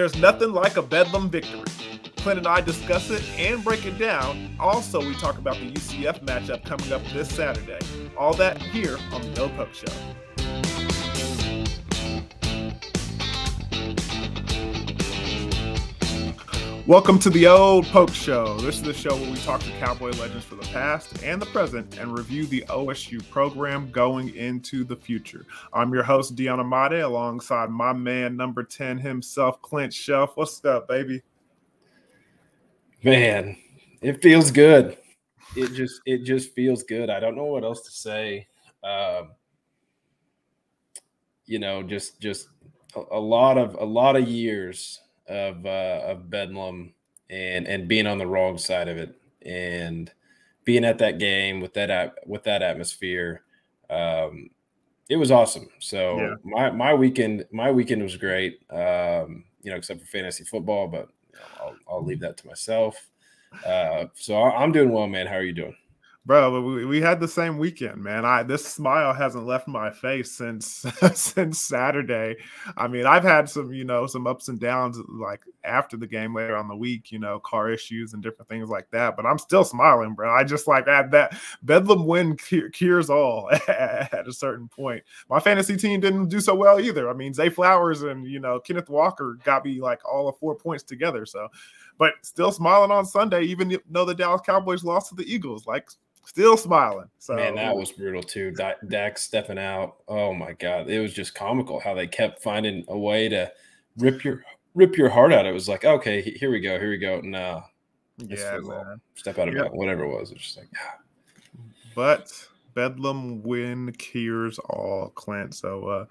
There's nothing like a Bedlam victory. Clint and I discuss it and break it down. Also, we talk about the UCF matchup coming up this Saturday. All that here on the No Poke Show. Welcome to the Old Poke Show. This is the show where we talk to Cowboy legends for the past and the present and review the OSU program going into the future. I'm your host, Deion Imade, alongside my man, number 10 himself, Clint Chelf. What's up, baby? Man, it feels good. It just feels good. I don't know what else to say. Just a lot of years of Bedlam and being on the wrong side of it and being at that game with that atmosphere. It was awesome. So yeah. my weekend was great. Except for fantasy football, but I'll leave that to myself. So I'm doing well, man. How are you doing? Bro, we had the same weekend, man. This smile hasn't left my face since Saturday. I mean, I've had some ups and downs like after the game later on the week, car issues and different things like that. But I'm still smiling, bro. I just had that Bedlam win cures all at a certain point. My fantasy team didn't do so well either. I mean, Zay Flowers and Kenneth Walker got me all of 4 points together. So, but still smiling on Sunday, even though the Dallas Cowboys lost to the Eagles. Still smiling. So man, that was brutal too. Dak stepping out. Oh my God, it was just comical how they kept finding a way to rip your heart out. It was like, okay, here we go. No, yeah, man. Step out of it. Whatever it was. It's just like, But Bedlam win cures all, Clint. So,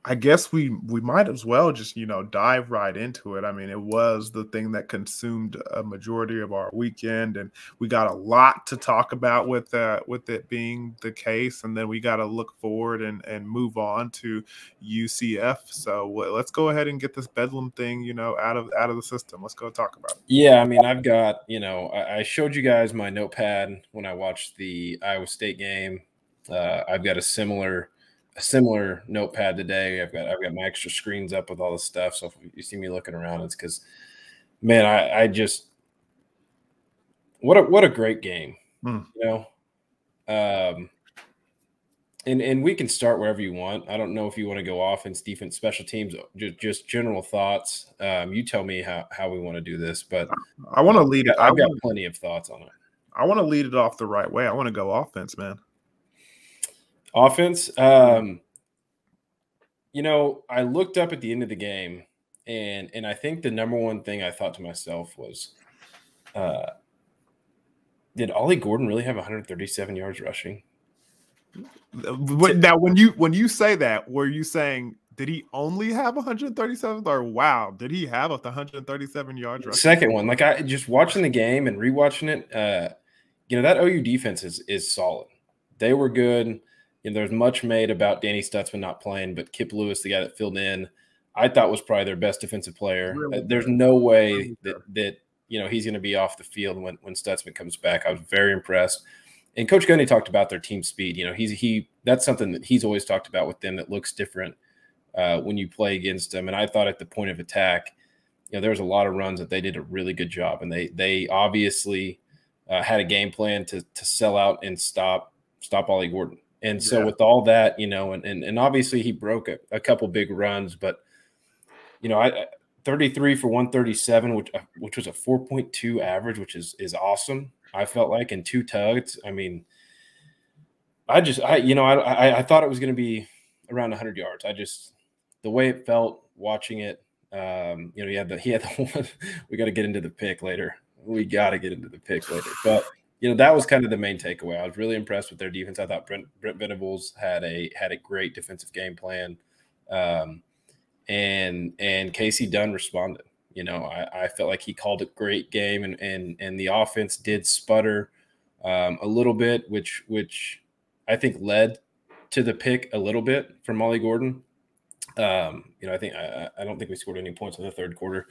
I guess we might as well just, dive right into it. I mean, it was the thing that consumed a majority of our weekend, and we got a lot to talk about with it being the case. And then we got to look forward and move on to UCF. So let's go ahead and get this Bedlam thing, out of the system. Let's go talk about it. Yeah, I mean, I've got, I showed you guys my notepad when I watched the Iowa State game. I've got a similar notepad today. I've got my extra screens up with all the stuff. So if you see me looking around, it's because, man, I just what a great game, and we can start wherever you want. I don't know if you want to go offense, defense, special teams, just general thoughts. You tell me how we want to do this, but I want to lead it. I've got plenty of thoughts on it. I want to lead it off the right way. I want to go offense, man. Offense, I looked up at the end of the game, and I think the number one thing I thought to myself was, did Ollie Gordon really have 137 yards rushing? Now, when you say that, were you saying did he only have 137, or wow, did he have 137 yards rushing? Second one, I just watching the game and rewatching it, that OU defense is solid. They were good. There's much made about Danny Stutzman not playing, but Kip Lewis, the guy that filled in, I thought was probably their best defensive player. Really there's no way that he's going to be off the field when Stutzman comes back. I was very impressed. And Coach Gundy talked about their team speed. That's something that he's always talked about with them that looks different when you play against them. And I thought at the point of attack, there was a lot of runs that they did a really good job, and they obviously had a game plan to sell out and stop Ollie Gordon. And so with all that, and obviously he broke a couple big runs, but, 33 for 137, which was a 4.2 average, which is awesome. I felt like in 2 tugs. I mean, I thought it was going to be around 100 yards. The way it felt watching it, he had the one. We got to get into the pick later. But that was kind of the main takeaway. I was really impressed with their defense. I thought Brent Venables had a great defensive game plan, and Casey Dunn responded. I felt like he called a great game, and the offense did sputter a little bit, which I think led to the pick a little bit from Ollie Gordon. I don't think we scored any points in the third quarter,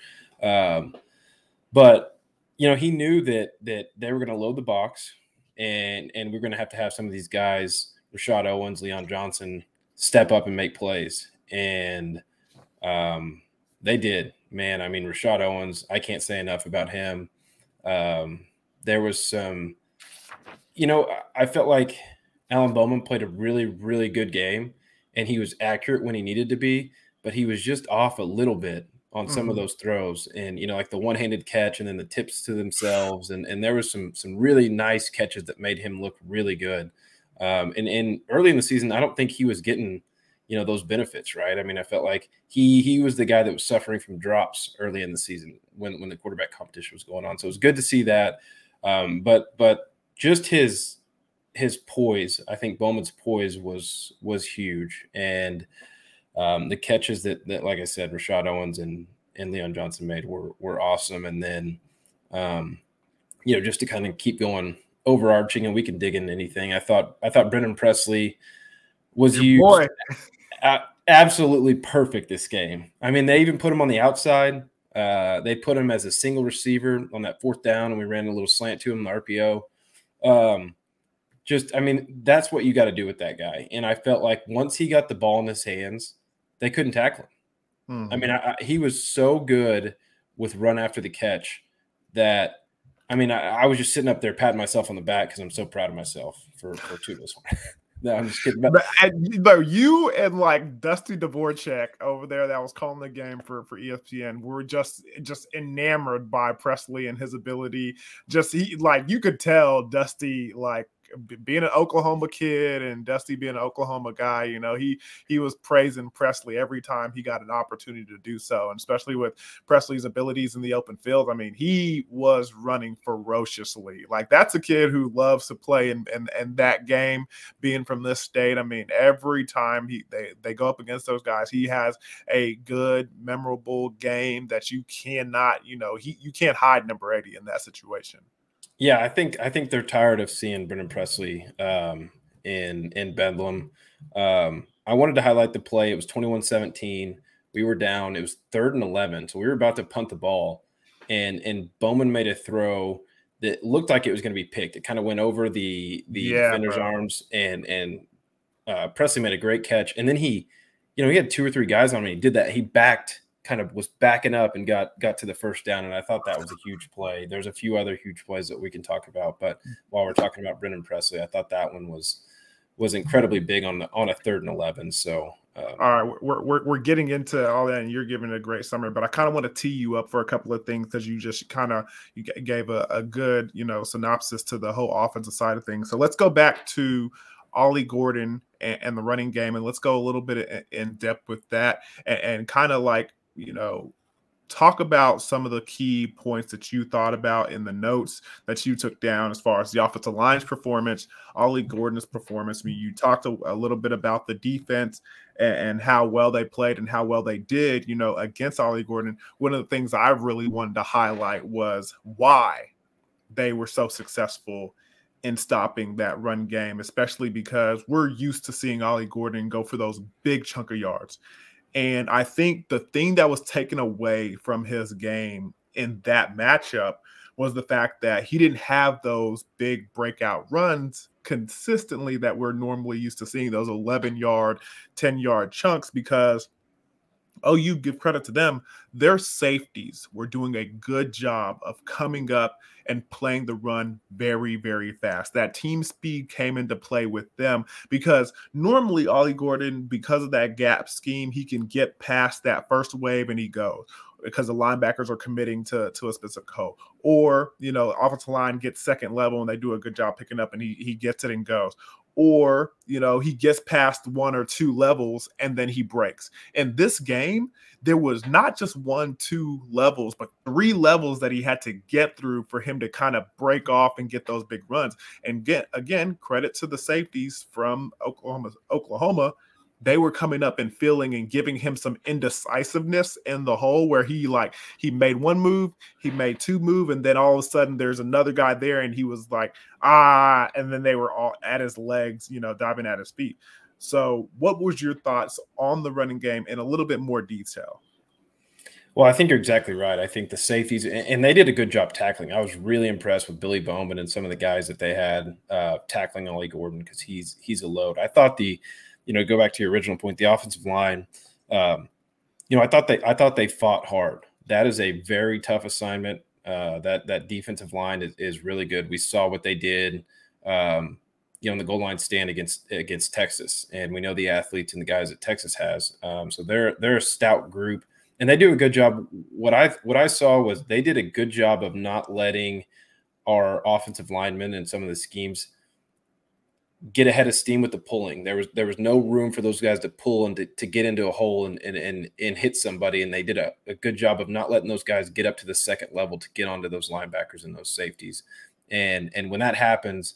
but. He knew that they were going to load the box, and we're going to have some of these guys, Rashad Owens, Leon Johnson, step up and make plays. And They did, man. I mean, Rashad Owens, I can't say enough about him. There was some, I felt like Alan Bowman played a really, really good game, and he was accurate when he needed to be, but he was just off a little bit on some of those throws. And, like the one-handed catch and then the tips to themselves. And there was some really nice catches that made him look really good. And early in the season, I don't think he was getting – those benefits, right? I mean, I felt like he was the guy that was suffering from drops early in the season when the quarterback competition was going on. So it was good to see that. But just his poise, I think Bowman's poise was huge. And the catches that, like I said, Rashad Owens and Leon Johnson made were awesome. And then, just to kind of keep going overarching, and we can dig into anything. I thought Brennan Presley was used absolutely perfect this game. I mean, they even put him on the outside. They put him as a single receiver on that 4th down, and we ran a little slant to him, the RPO. That's what you got to do with that guy. And I felt like once he got the ball in his hands, they couldn't tackle him. I mean, he was so good with run after the catch that, I was just sitting up there patting myself on the back because I'm so proud of myself for two this one. No, I'm just kidding. But you and like Dusty Dvorak over there that was calling the game for ESPN were just enamored by Presley and his ability. You could tell Dusty, like, being an Oklahoma kid and Dusty being an Oklahoma guy, he was praising Presley every time he got an opportunity to do so, and especially with Presley's abilities in the open field. I mean, he was running ferociously. Like, that's a kid who loves to play in that game, being from this state. I mean, every time they go up against those guys, he has a good, memorable game that you cannot, you can't hide number 80 in that situation. Yeah, I think they're tired of seeing Brennan Presley in Bedlam. I wanted to highlight the play. It was 21-17. We were down. It was 3rd and 11. So we were about to punt the ball, and Bowman made a throw that looked like it was going to be picked. It kind of went over the defender's arms, and Presley made a great catch. And then he had 2 or 3 guys on him. He did that. He was backing up and got to the 1st down, and I thought that was a huge play. There's a few other huge plays that we can talk about, but while we're talking about Brennan Presley, I thought that one was incredibly big on a 3rd and 11. So all right, we're getting into all that, and you're giving a great summary, but I kind of want to tee you up for a couple of things because you just you gave a good synopsis to the whole offensive side of things. So let's go back to Ollie Gordon and the running game, and let's go a little bit in depth with that, and kind of like talk about some of the key points that you thought about in the notes that you took down as far as the offensive line's performance, Ollie Gordon's performance. I mean, you talked a little bit about the defense and how well they played and how well they did, against Ollie Gordon. One of the things I really wanted to highlight was why they were so successful in stopping that run game, especially because we're used to seeing Ollie Gordon go for those big chunk of yards. And I think the thing that was taken away from his game in that matchup was the fact that he didn't have those big breakout runs consistently that we're normally used to seeing, those 11-yard, 10-yard chunks, because OU, give credit to them, their safeties were doing a good job of coming up and playing the run very, very fast. That team speed came into play with them because normally Ollie Gordon, because of that gap scheme, he can get past that first wave and he goes because the linebackers are committing to a specific hole. Or, offensive line gets second level and they do a good job picking up and he gets it and goes. Or, he gets past 1 or 2 levels and then he breaks. In this game, there was not just 1, 2 levels, but 3 levels that he had to get through for him to kind of break off and get those big runs. And again, credit to the safeties from Oklahoma. They were coming up and feeling and giving him some indecisiveness in the hole where he made 1 move, he made 2 move, and then all of a sudden there's another guy there and he was like, and then they were all at his legs, diving at his feet. So what was your thoughts on the running game in a little bit more detail? Well, I think you're exactly right. I think the safeties, and they did a good job tackling. I was really impressed with Billy Bowman and some of the guys that they had tackling Ollie Gordon because he's a load. I thought go back to your original point, the offensive line, I thought they fought hard. That is a very tough assignment. That defensive line is really good. We saw what they did, in the goal line stand against Texas, and we know the athletes and the guys that Texas has. So they're a stout group, and they do a good job. What I saw was they did a good job of not letting our offensive linemen and some of the schemes get ahead of steam with the pulling. There was no room for those guys to pull and to get into a hole and hit somebody. And they did a good job of not letting those guys get up to the second level to get onto those linebackers and those safeties. And when that happens,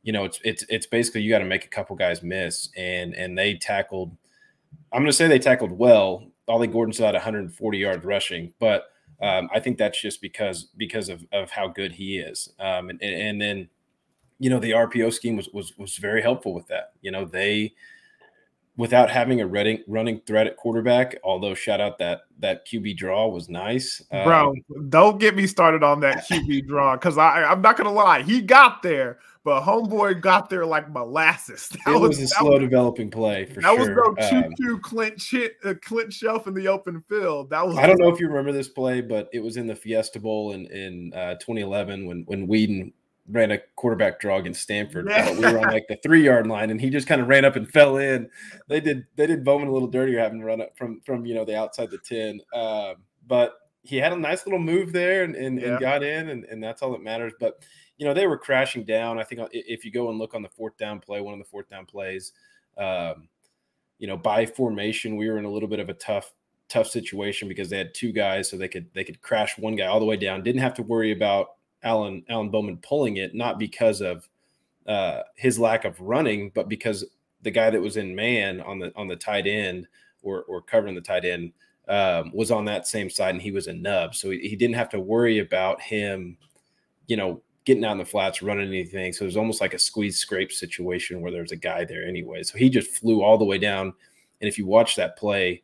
it's basically you got to make a couple guys miss. And they tackled. I'm going to say they tackled well. Ollie Gordon's at 140 yards rushing, but I think that's just because of how good he is. And then, the RPO scheme was very helpful with that. They, without having a running threat at quarterback, although shout out that QB draw was nice. Bro, don't get me started on that QB draw, because I'm not going to lie. He got there, but homeboy got there like molasses. It was a slow developing play for sure. That was no choo-choo Clint Chelf in the open field. I don't know if you remember this play, but it was in the Fiesta Bowl in 2011 when Whedon ran a quarterback draw against Stanford. Yeah. We were on like the 3-yard line, and he just kind of ran up and fell in. They did Bowman a little dirtier having to run up from the outside the 10. But he had a nice little move there and got in, and that's all that matters. But they were crashing down. I think if you go and look on the fourth down play, one of the fourth down plays, by formation, we were in a little bit of a tough situation because they had two guys, so they could crash one guy all the way down. Didn't have to worry about Alan Bowman pulling it, not because of his lack of running, but because the guy that was in man on the tight end or covering the tight end was on that same side, and he was a nub. So he didn't have to worry about him, getting out in the flats, running anything. So it was almost like a squeeze scrape situation where there's a guy there anyway. So he just flew all the way down. And if you watch that play,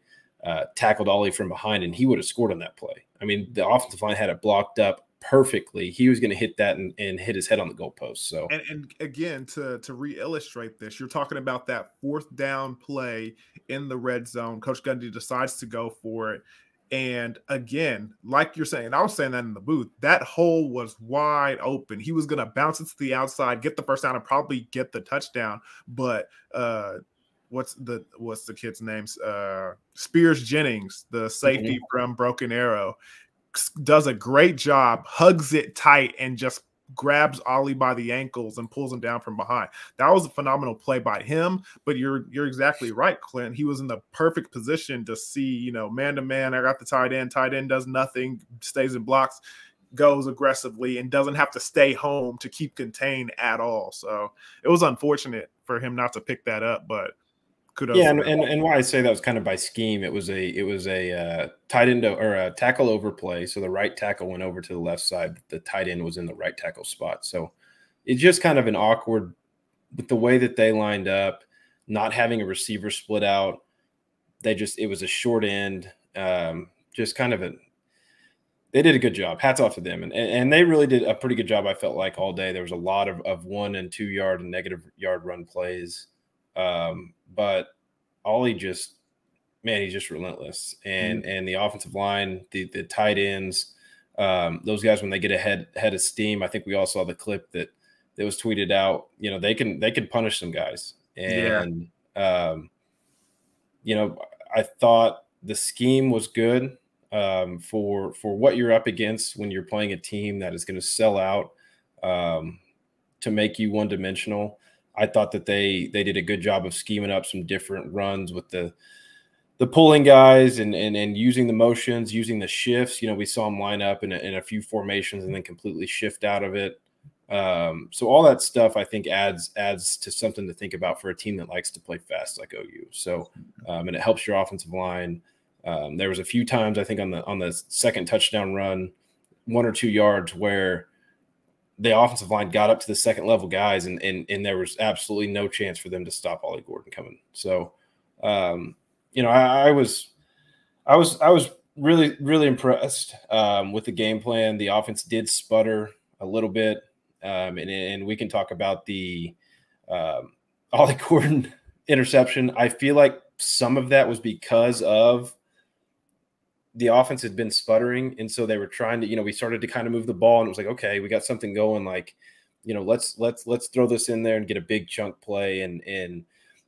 tackled Ollie from behind, and he would have scored on that play. I mean, the offensive line had it blocked up perfectly. He was going to hit that and hit his head on the goalpost. So, and again, to re-illustrate this, you're talking about that fourth down play in the red zone. Coach Gundy decides to go for it. And again, like you're saying, I was saying that in the booth, that hole was wide open. He was going to bounce it to the outside, get the first down, and probably get the touchdown. But what's the kid's names? Spears Jennings, the safety from Broken Arrow, does a great job, hugs it tight, and just grabs Ollie by the ankles and pulls him down from behind. That was a phenomenal play by him. But you're exactly right, Clint. He was in the perfect position to see, man to man. I got the tight end. Tight end does nothing, stays in blocks, goes aggressively, and doesn't have to stay home to keep contained at all. So it was unfortunate for him not to pick that up, but kudos. Yeah, and why I say that was kind of by scheme. It was a tight end or a tackle over play. So the right tackle went over to the left side. The tight end was in the right tackle spot. So it's just kind of an awkward with the way that they lined up, not having a receiver split out. It was a short end. Just kind of they did a good job. Hats off to them. And they really did a pretty good job, I felt like, all day. There was a lot of 1 and 2 yard and negative yard run plays. But Ollie he's just relentless. And the offensive line, the tight ends, those guys, when they get ahead of steam, I think we all saw the clip that was tweeted out. They can punish some guys. And I thought the scheme was good for what you're up against when you're playing a team that is going to sell out to make you one-dimensional. I thought that they did a good job of scheming up some different runs with the pulling guys and using the motions, using the shifts. We saw them line up in a few formations and then completely shift out of it. So all that stuff, I think, adds to something to think about for a team that likes to play fast like OU. So and it helps your offensive line. There was a few times, I think, on the second touchdown run, 1 or 2 yards, where the offensive line got up to the second level guys, and there was absolutely no chance for them to stop Ollie Gordon coming. So, I was really, really impressed with the game plan. The offense did sputter a little bit, and we can talk about the Ollie Gordon interception. I feel like some of that was because of the offense had been sputtering, and so they were trying to, we started to kind of move the ball, and it was like, okay, we got something going. Like, let's throw this in there and get a big chunk play, and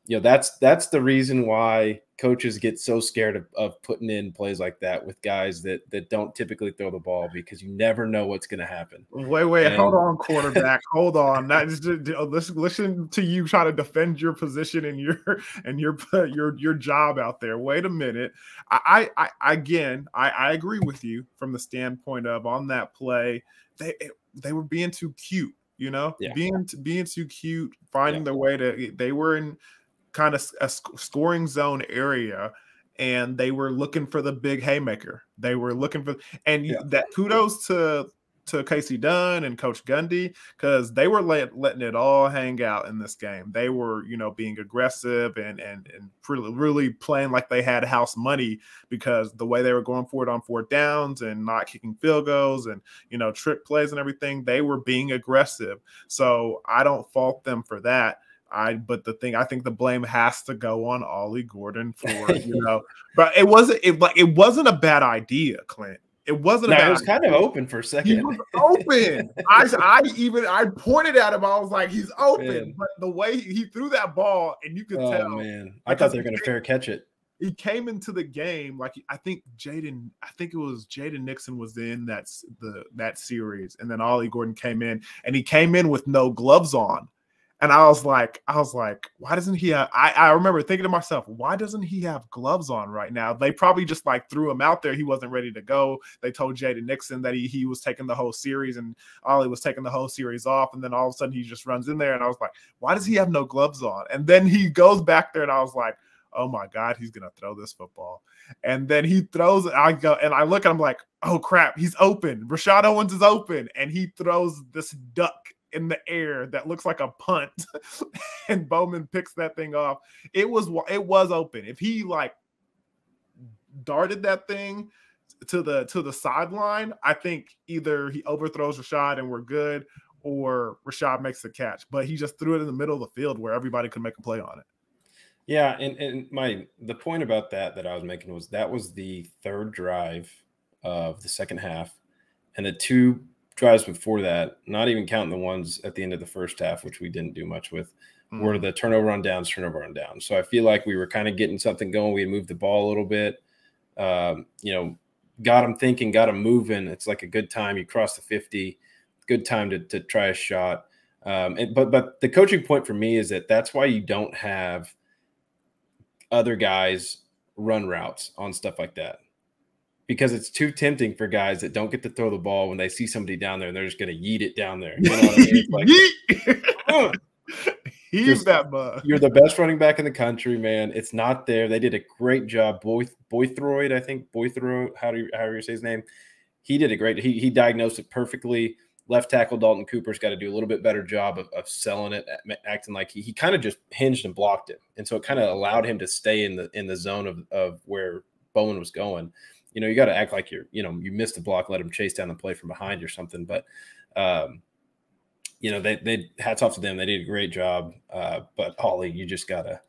that's the reason why coaches get so scared of putting in plays like that with guys that don't typically throw the ball, because you never know what's going to happen. Wait, hold on, quarterback. Hold on. Listen to you try to defend your position and your job out there. Wait a minute. I agree with you from the standpoint of, on that play, they were being too cute, being too cute, finding their way they were in kind of a scoring zone area, and they were looking for the big haymaker. They were looking for, that kudos to Casey Dunn and Coach Gundy, because they were letting it all hang out in this game. They were, being aggressive and really playing like they had house money, because the way they were going for it on 4th downs and not kicking field goals and, trick plays and everything, they were being aggressive. So I don't fault them for that. But I think the blame has to go on Ollie Gordon for, but it wasn't a bad idea, Clint. It wasn't. It was kind of open for a second. He was open. I pointed at him. I was like, he's open. Man. But the way he threw that ball, and you could tell. Oh man, I thought they were going to fair catch it. He came into the game like, I think it was Jaden Nixon was in that series, and then Ollie Gordon came in, and he came in with no gloves on. And I was like, why doesn't he have? I remember thinking to myself, why doesn't he have gloves on right now? They probably just threw him out there. He wasn't ready to go. They told Jaden Nixon that he was taking the whole series, and Ollie was taking the whole series off. And then all of a sudden he just runs in there, and I was like, why does he have no gloves on? And then he goes back there, and I was like, oh my God, he's gonna throw this football. And then he throws it. I go and I look, and I'm like, oh crap, he's open. Rashad Owens is open, and he throws this duck in the air that looks like a punt, and Bowman picks that thing off. It was open. If he darted that thing to the sideline, I think either he overthrows Rashad and we're good, or Rashad makes the catch. But he just threw it in the middle of the field where everybody could make a play on it. Yeah, and the point about that I was making was that was the 3rd drive of the second half, and the 2 drives before that, not even counting the ones at the end of the first half, which we didn't do much with, were the turnover on downs. So I feel like we were kind of getting something going. We had moved the ball a little bit, got them thinking, got them moving. It's like a good time. You cross the 50, good time to try a shot. But the coaching point for me is that's why you don't have other guys run routes on stuff like that. Because it's too tempting for guys that don't get to throw the ball when they see somebody down there, and they're just going to yeet it down there. You know what I mean? He's that bug. You're the best running back in the country, man. It's not there. They did a great job. Boythroyd, I think. Boythroyd, however you say his name. He did a great. He diagnosed it perfectly. Left tackle Dalton Cooper's got to do a little bit better job of selling it, acting like he kind of just hinged and blocked it, and so it kind of allowed him to stay in the zone of where Bowman was going. You got to act like you missed the block, let him chase down the play from behind or something. But, they hats off to them. They did a great job. But Ollie, you just gotta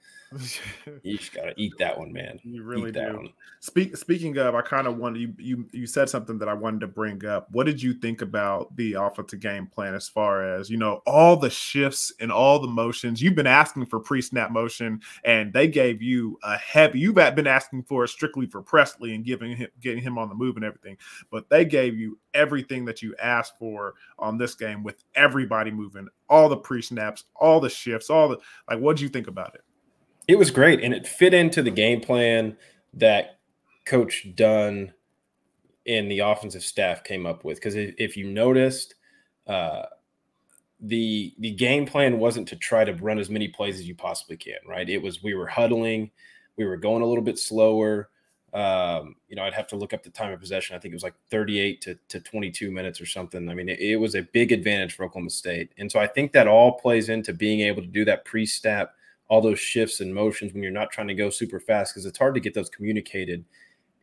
eat that one, man. You really do. Speaking of, I kind of wanted you said something that I wanted to bring up. What did you think about the offensive game plan as far as, all the shifts and all the motions? You've been asking for pre-snap motion, and they gave you you've been asking for it strictly for Presley and getting him on the move and everything. But they gave you everything that you asked for on this game, with everybody moving, all the pre-snaps, all the shifts, what did you think about it? It was great, and it fit into the game plan that Coach Dunn and the offensive staff came up with. Because if you noticed, the game plan wasn't to try to run as many plays as you possibly can, right? It was we were huddling, we were going a little bit slower. I'd have to look up the time of possession. I think it was like 38 to 22 minutes or something. I mean, it was a big advantage for Oklahoma State. And so I think that all plays into being able to do that pre-snap, all those shifts and motions when you're not trying to go super fast, because it's hard to get those communicated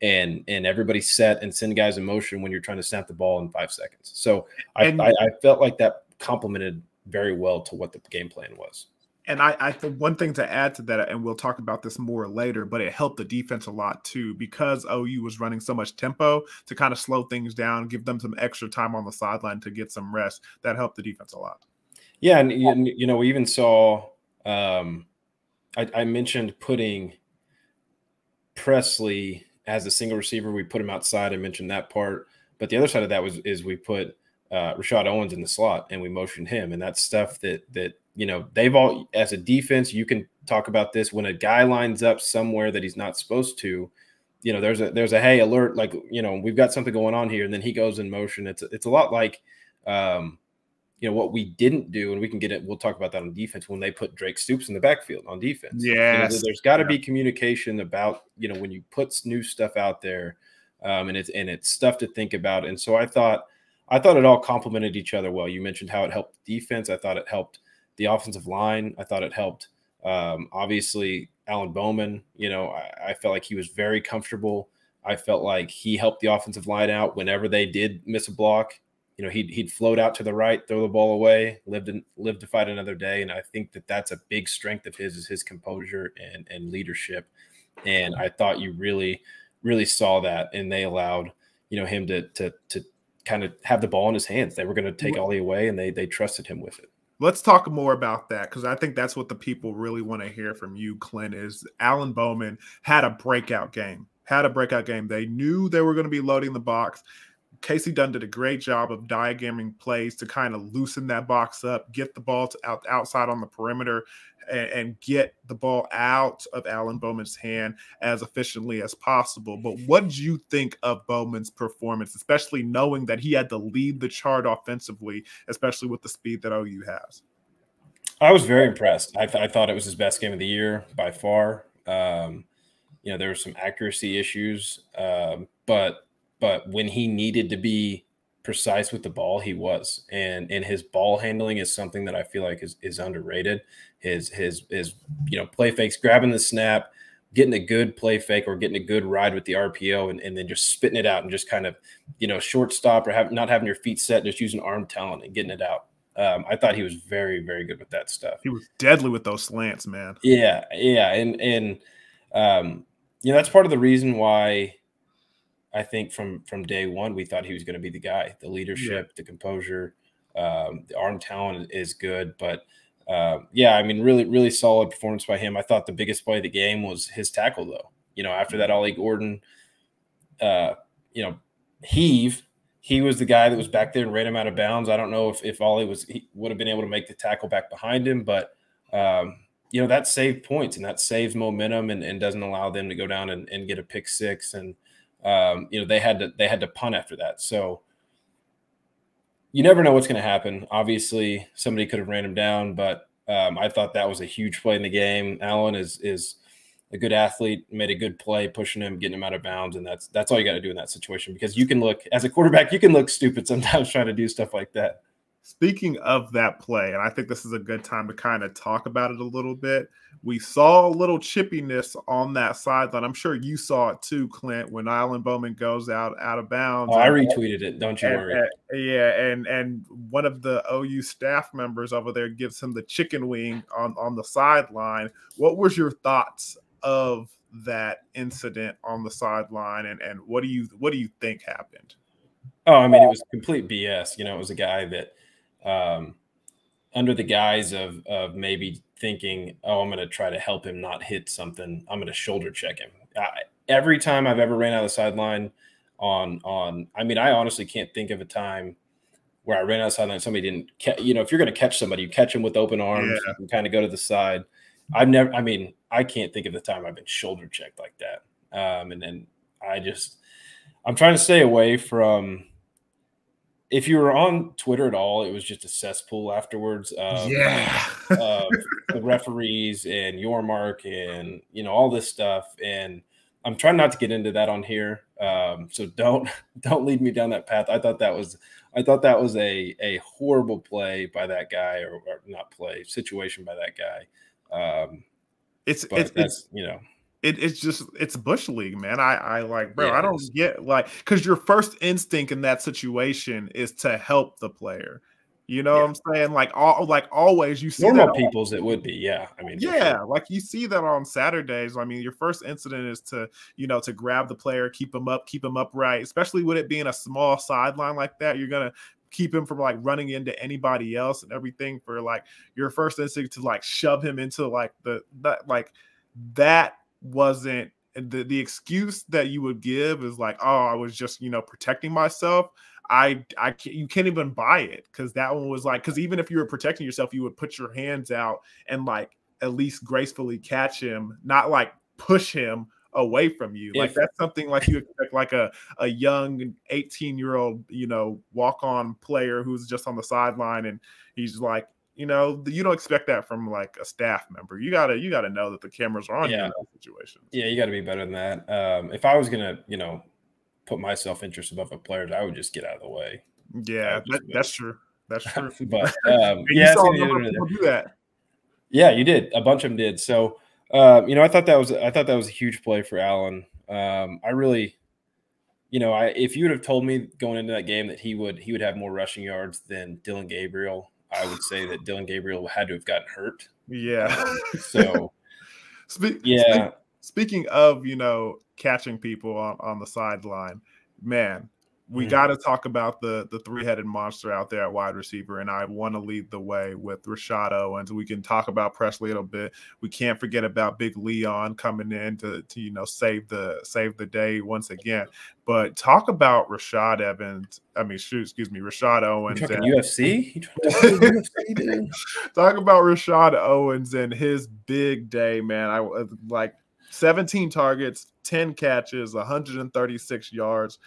and everybody set and send guys in motion when you're trying to snap the ball in 5 seconds. So I felt like that complemented very well to what the game plan was. And I think one thing to add to that, and we'll talk about this more later, but it helped the defense a lot too, because OU was running so much tempo to kind of slow things down, give them some extra time on the sideline to get some rest. That helped the defense a lot. Yeah, and you know, we even saw I mentioned putting Presley as a single receiver. We put him outside. I mentioned that part. But the other side of that is we put Rashad Owens in the slot and we motioned him. And that's stuff that you know, they've all, as a defense, you can talk about this when a guy lines up somewhere that he's not supposed to, you know, there's a hey, alert, like, you know, we've got something going on here, and then he goes in motion. It's a lot like you know, what we didn't do, and we can get it, we'll talk about that on defense, when they put Drake Stoops in the backfield on defense. Yes. You know, there's got to be communication about, you know, when you put new stuff out there, and it's stuff to think about. And so I thought it all complemented each other well. You mentioned how it helped defense. I thought it helped the offensive line. I thought it helped, obviously, Alan Bowman. You know, I felt like he was very comfortable. I felt like he helped the offensive line out whenever they did miss a block. You know, he'd float out to the right, throw the ball away, live to fight another day. And I think that's a big strength of his, is his composure and leadership. And I thought you really, really saw that. And they allowed, you know, him to kind of have the ball in his hands. They were going to take Ollie away, and they trusted him with it. Let's talk more about that, because I think that's what the people really want to hear from you, Clint, is Alan Bowman had a breakout game. They knew they were going to be loading the box. Casey Dunn did a great job of diagramming plays to kind of loosen that box up, get the ball outside on the perimeter, and get the ball out of Alan Bowman's hand as efficiently as possible. But what did you think of Bowman's performance, especially knowing that he had to lead the chart offensively, especially with the speed that OU has? I was very impressed. I thought it was his best game of the year by far. You know, there were some accuracy issues, but when he needed to be precise with the ball, he was. And his ball handling is something that I feel like is underrated. His you know, play fakes, grabbing the snap, getting a good play fake or getting a good ride with the RPO, and then just spitting it out and just kind of, you know, shortstop or not having your feet set, just using arm talent and getting it out. I thought he was very, very good with that stuff. He was deadly with those slants, man. Yeah. And you know, that's part of the reason why I think from day one, we thought he was going to be the guy. The leadership, the composure, the arm talent is good. But, yeah, I mean, really, really solid performance by him. I thought the biggest play of the game was his tackle, though. You know, after that Ollie Gordon, you know, heave, he was the guy that was back there and ran him out of bounds. I don't know if Ollie he would have been able to make the tackle back behind him. But, you know, that saved points and that saves momentum and doesn't allow them to go down and get a pick six. And, you know, they had to punt after that. So you never know what's going to happen. Obviously, somebody could have ran him down, but I thought that was a huge play in the game. Allen is a good athlete, made a good play, pushing him, getting him out of bounds, and that's all you got to do in that situation, because you can look, as a quarterback, you can look stupid sometimes trying to do stuff like that. Speaking of that play, and I think this is a good time to kind of talk about it a little bit. We saw a little chippiness on that sideline. I'm sure you saw it too, Clint, when Alan Bowman goes out of bounds. Oh, I retweeted it. Don't you worry. And one of the OU staff members over there gives him the chicken wing on the sideline. What was your thoughts of that incident on the sideline, and what do you think happened? Oh, I mean, it was complete BS. You know, it was a guy that under the guise of maybe thinking, oh, I'm going to try to help him not hit something, I'm going to shoulder check him. Every time I've ever ran out of the sideline I mean, I honestly can't think of a time where I ran out of the sideline and somebody didn't you know, if you're going to catch somebody, you catch him with open arms, you can kind of go to the side. I can't think of the time I've been shoulder checked like that. And then I'm trying to stay away from, if you were on Twitter at all, it was just a cesspool afterwards of the referees and your mark and, you know, all this stuff. And I'm trying not to get into that on here. So don't lead me down that path. I thought that was a horrible play by that guy, or not play, situation by that guy. It's Bush League, man. I like, bro, I don't get, like, because your first instinct in that situation is to help the player. You know what I'm saying? Like always, you see normal that people's it would be, yeah. I mean, for yeah, sure. like you see that on Saturdays. I mean, your first incident is to, to grab the player, keep him up, keep him upright, especially with it being a small sideline like that. You're gonna keep him from like running into anybody else and everything. For like your first instinct to like shove him into like that wasn't the excuse that you would give is like, oh, I was just protecting myself. You can't even buy it, because that one was like, because even if you were protecting yourself, you would put your hands out and like at least gracefully catch him, not like push him away from you. Like that's something like you expect like a young 18-year-old, walk-on player who's just on the sideline, and he's like, you don't expect that from like a staff member. You gotta know that the cameras are on you in those situations. Yeah, you got to be better than that. If I was gonna, put my self-interest above a player's, I would just get out of the way. Yeah, that's true. That's true. But you saw a number of people do that. Yeah, you did. A bunch of them did. So, I thought that was a huge play for Allen. I really, if you would have told me going into that game that he would have more rushing yards than Dylan Gabriel, I would say that Dylan Gabriel had to have gotten hurt. Yeah. So, Speaking of, catching people on the sideline, man, we got to talk about the three-headed monster out there at wide receiver, and I want to lead the way with Rashad Owens. We can talk about Presley a little bit. We can't forget about Big Leon coming in to save the day once again. But talk about Rashad Owens. You're talking UFC? UFC, dude? Talk about Rashad Owens and his big day, man. I like 17 targets, 10 catches, 136 yards.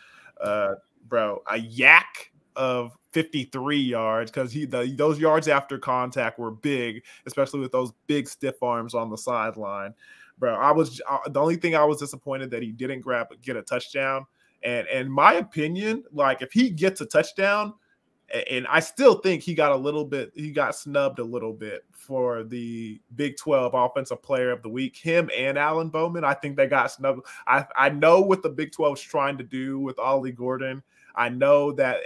Bro, a yak of 53 yards, because those yards after contact were big, especially with those big stiff arms on the sideline. Bro, the only thing I was disappointed that he didn't get a touchdown. And in my opinion, like if he gets a touchdown, and I still think he got snubbed a little bit for the Big 12 Offensive Player of the Week. Him and Alan Bowman, I think they got snubbed. I know what the Big 12 is trying to do with Ollie Gordon. I know that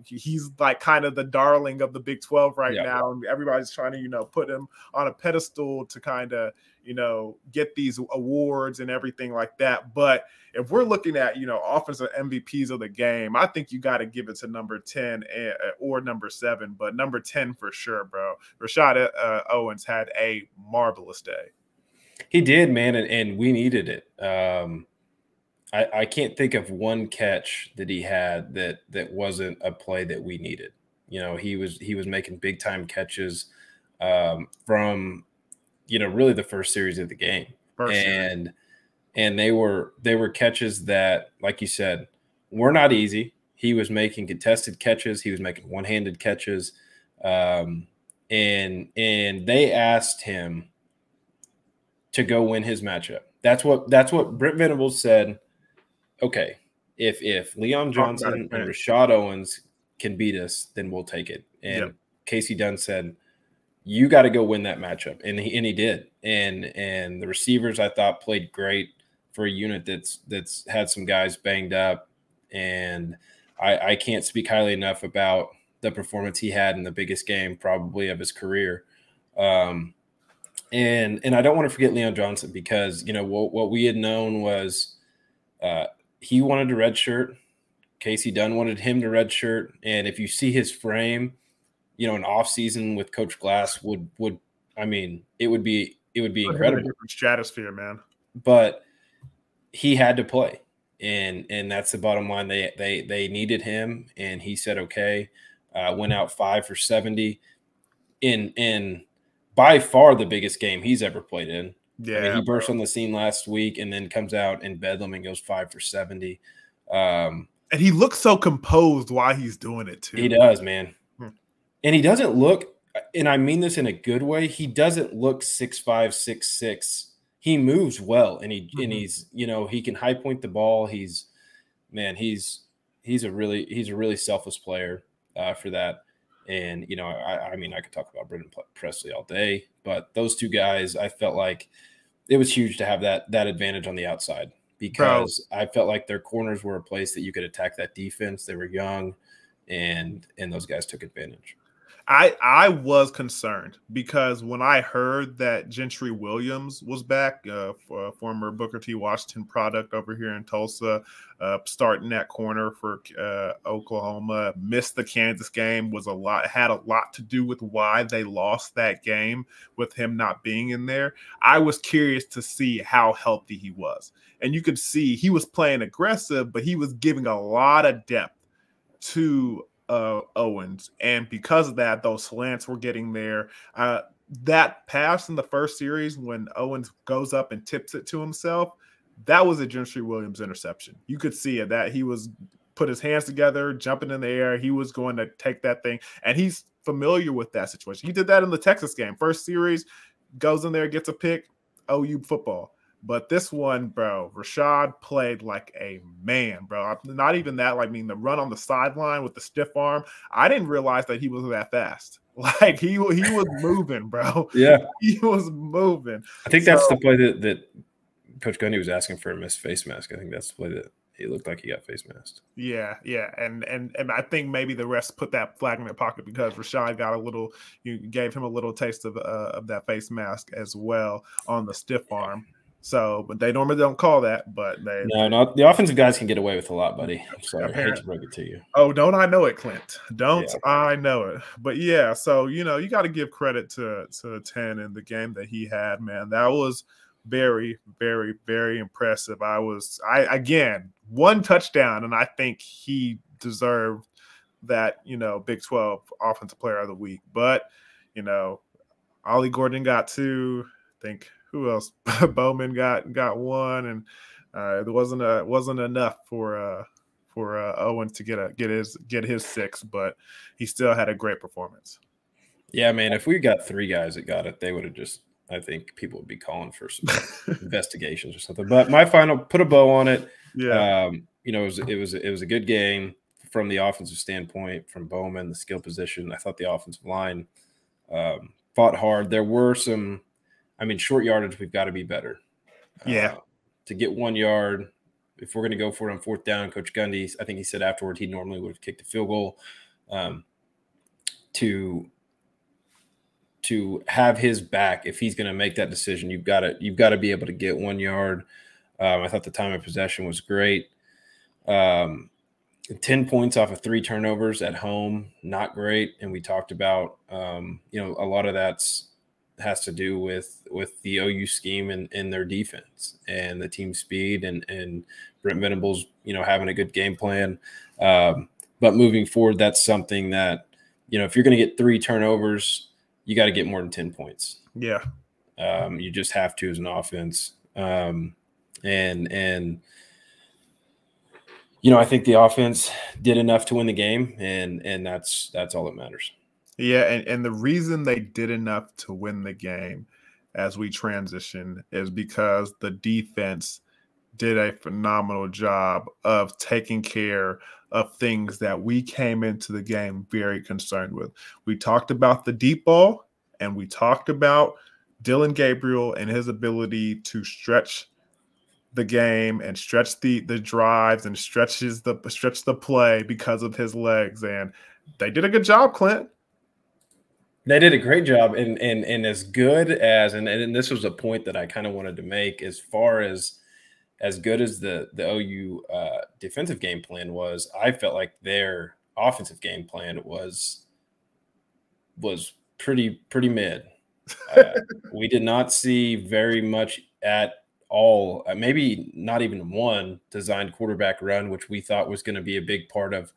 he's like kind of the darling of the Big 12 right now, and everybody's trying to, put him on a pedestal to kind of, get these awards and everything like that. But if we're looking at, offensive MVPs of the game, I think you got to give it to number 10 or number 7, but number 10 for sure, bro. Rashad Owens had a marvelous day. He did, man, and we needed it. I can't think of one catch that he had that wasn't a play that we needed. He was making big time catches from really the first series of the game, and they were catches that, like you said, were not easy. He was making contested catches. He was making one-handed catches, and they asked him to go win his matchup. That's what Brent Venables said. Okay, if Leon Johnson and Rashad Owens can beat us, then we'll take it. And Casey Dunn said, you got to go win that matchup. And he did. And the receivers, I thought, played great for a unit that's had some guys banged up. And I can't speak highly enough about the performance he had in the biggest game probably of his career. And I don't want to forget Leon Johnson, because, what we had known was he wanted a red shirt. Casey Dunn wanted him to red shirt. And if you see his frame, an off season with Coach Glass it would be incredible. A different stratosphere, man. But he had to play. And that's the bottom line. They needed him, and he said, okay, went out 5 for 70 in by far the biggest game he's ever played in. Yeah, he burst on the scene last week and then comes out in Bedlam and goes 5 for 70. And he looks so composed while he's doing it too. He does, man. And he doesn't look, and I mean this in a good way, he doesn't look 6'5", 6'6". He moves well, and he's he can high point the ball. He's a really selfless player for that. And I could talk about Brendan Presley all day, but those two guys, I felt like it was huge to have that advantage on the outside, because I felt like their corners were a place that you could attack that defense. They were young, and those guys took advantage. I was concerned because when I heard that Gentry Williams was back, former Booker T. Washington product over here in Tulsa, starting that corner for Oklahoma, missed the Kansas game, had a lot to do with why they lost that game with him not being in there. I was curious to see how healthy he was, and you could see he was playing aggressive, but he was giving a lot of depth to Owens, and because of that, those slants were getting there. That pass in the first series when Owens goes up and tips it to himself, that was a Gentry Williams interception. You could see it, that he was put his hands together, jumping in the air. He was going to take that thing, and he's familiar with that situation. He did that in the Texas game. First series, goes in there, gets a pick, OU football. But this one, bro, Rashad played like a man, bro. Not even that, like, I mean, the run on the sideline with the stiff arm, I didn't realize that he was that fast. Like, he was moving, bro. Yeah. He was moving. I think that's the play that Coach Gundy was asking for a missed face mask. I think that's the play that it looked like he got face masked. Yeah. And I think maybe the rest put that flag in their pocket because Rashad got you gave him a little taste of that face mask as well on the stiff arm. So, but they normally don't call that, but not the offensive guys can get away with a lot, buddy. I'm sorry, I hate to break it to you. Oh, don't I know it, Clint? I know it? But yeah, so you got to give credit to 10 in the game that he had, man. That was very, very, very impressive. Again, one touchdown, and I think he deserved that, Big 12 Offensive Player of the Week. But Ollie Gordon got 2. I think. Who else? Bowman got 1, and it wasn't enough for Owens to get his 6, but he still had a great performance. Yeah, man. If we got 3 guys that got it, they would have just. I think people would be calling for some investigations or something. But my final, put a bow on it. Yeah. It was a good game from the offensive standpoint, from Bowman, the skill position. I thought the offensive line fought hard. There were some. Short yardage, we've got to be better. Yeah. To get 1 yard, if we're going to go for it on 4th down, Coach Gundy, I think he said afterward he normally would have kicked a field goal. To have his back, if he's going to make that decision, you've got to be able to get 1 yard. I thought the time of possession was great. 10 points off of 3 turnovers at home, not great. And we talked about, a lot of has to do with the OU scheme and their defense and the team speed and Brent Venables, having a good game plan. But moving forward, that's something that, if you're going to get 3 turnovers, you got to get more than 10 points. Yeah. You just have to as an offense. I think the offense did enough to win the game, and that's all that matters. Yeah, and the reason they did enough to win the game as we transition is because the defense did a phenomenal job of taking care of things that we came into the game very concerned with. We talked about the deep ball, and we talked about Dillon Gabriel and his ability to stretch the game and stretch the drives and stretch the play because of his legs. And they did a good job, Clint. They did a great job, and as good as and this was a point that I kind of wanted to make, as far as good as the OU defensive game plan was, I felt like their offensive game plan was pretty mid. We did not see very much at all, maybe not even one designed quarterback run, which we thought was going to be a big part of,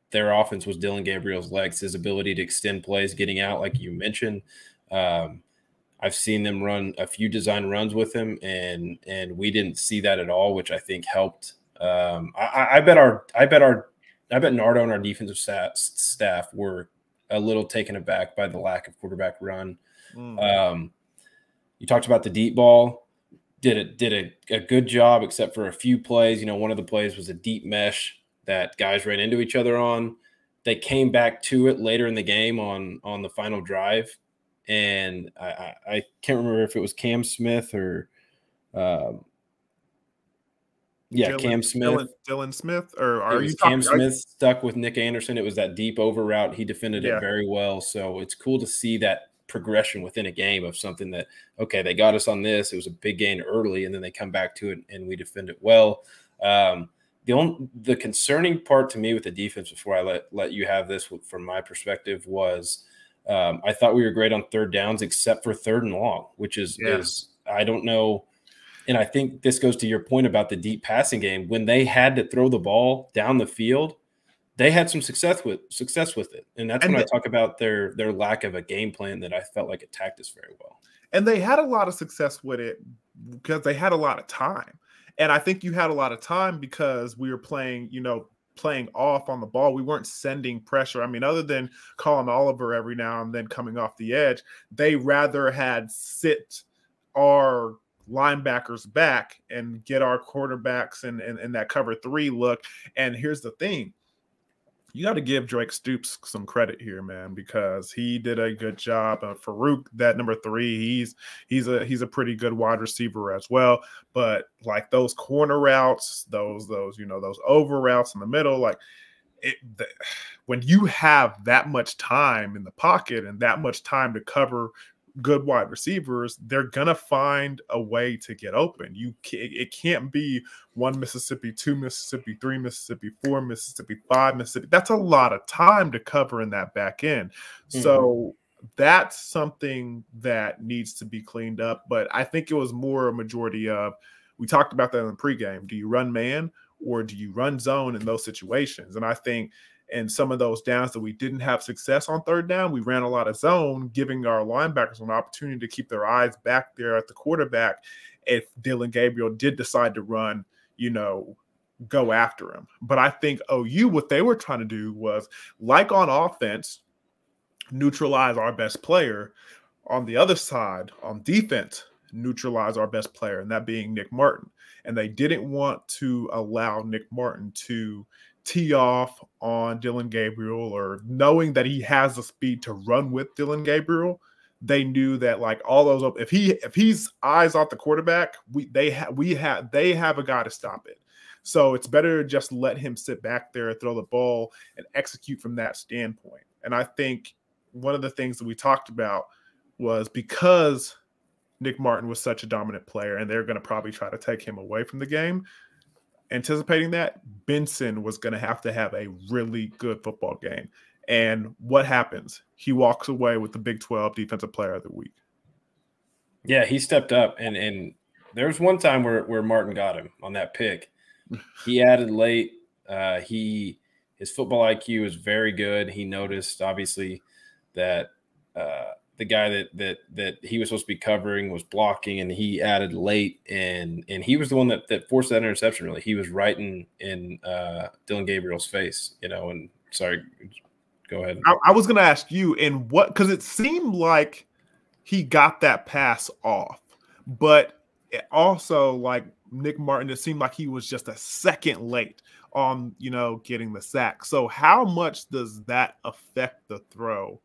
their offense was Dillon Gabriel's legs, his ability to extend plays, getting out, like you mentioned. I've seen them run a few design runs with him, and we didn't see that at all, which I think helped. I bet Nardo and our defensive staff were a little taken aback by the lack of quarterback run. You talked about the deep ball. Did a good job, except for a few plays. One of the plays was a deep mesh that guys ran into each other on. They came back to it later in the game on the final drive. And I can't remember if it was Cam Smith or Yeah, Cam Smith. Dylan Smith, or It are you was Cam talking? Smith stuck with Nick Anderson. It was that deep over route. He defended it Yeah, very well. So it's cool to see that progression within a game of something that, okay, they got us on this. It was a big gain early, and then they come back to it and we defend it well. The concerning part to me with the defense, before I let you have this from my perspective, was I thought we were great on third downs except for third and long, which is I don't know. And I think this goes to your point about the deep passing game. When they had to throw the ball down the field, they had some success with it. And that's when I talk about their lack of a game plan that I felt like attacked us very well. And they had a lot of success with it because they had a lot of time. And I think you had a lot of time because we were playing off on the ball. We weren't sending pressure. I mean, other than Colin Oliver every now and then coming off the edge, they rather had sit our linebackers back and get our quarterbacks in that cover 3 look. And here's the thing. You got to give Drake Stoops some credit here, man, because he did a good job. Farouk, that number 3, he's a pretty good wide receiver as well. But like those corner routes, those over routes in the middle, like when you have that much time in the pocket and that much time to cover good wide receivers, they're gonna find a way to get open. It can't be 1 Mississippi, 2 Mississippi, 3 Mississippi, 4 Mississippi, 5 Mississippi. That's a lot of time to cover in that back end. So that's something that needs to be cleaned up. But I think it was more a majority of, we talked about that in the pregame. Do you run man or do you run zone in those situations? And I think in some of those downs that we didn't have success on third down, we ran a lot of zone, giving our linebackers an opportunity to keep their eyes back there at the quarterback if Dillon Gabriel did decide to run, go after him. But I think OU, what they were trying to do was, like on offense, neutralize our best player. On the other side, on defense, neutralize our best player, and that being Nick Martin. And they didn't want to allow Nick Martin to tee off on Dillon Gabriel, or knowing that he has the speed to run with Dillon Gabriel. They knew that like all those, if he's eyes off the quarterback, they have a guy to stop it. So it's better to just let him sit back there, throw the ball, and execute from that standpoint. And I think one of the things that we talked about was, because Nick Martin was such a dominant player and they're going to probably try to take him away from the game, anticipating that, Benson was going to have a really good football game. And what happens? He walks away with the Big 12 Defensive Player of the Week. Yeah, he stepped up. And there was one time where Martin got him on that pick. He added late. His football IQ is very good. He noticed, obviously, that the guy that he was supposed to be covering was blocking, and he added late, and he was the one that forced that interception. Really, he was right in Dillon Gabriel's face, And sorry, go ahead. I was going to ask you, because it seemed like he got that pass off, but it also, like Nick Martin, it seemed like he was just a second late on getting the sack. So how much does that affect the throw?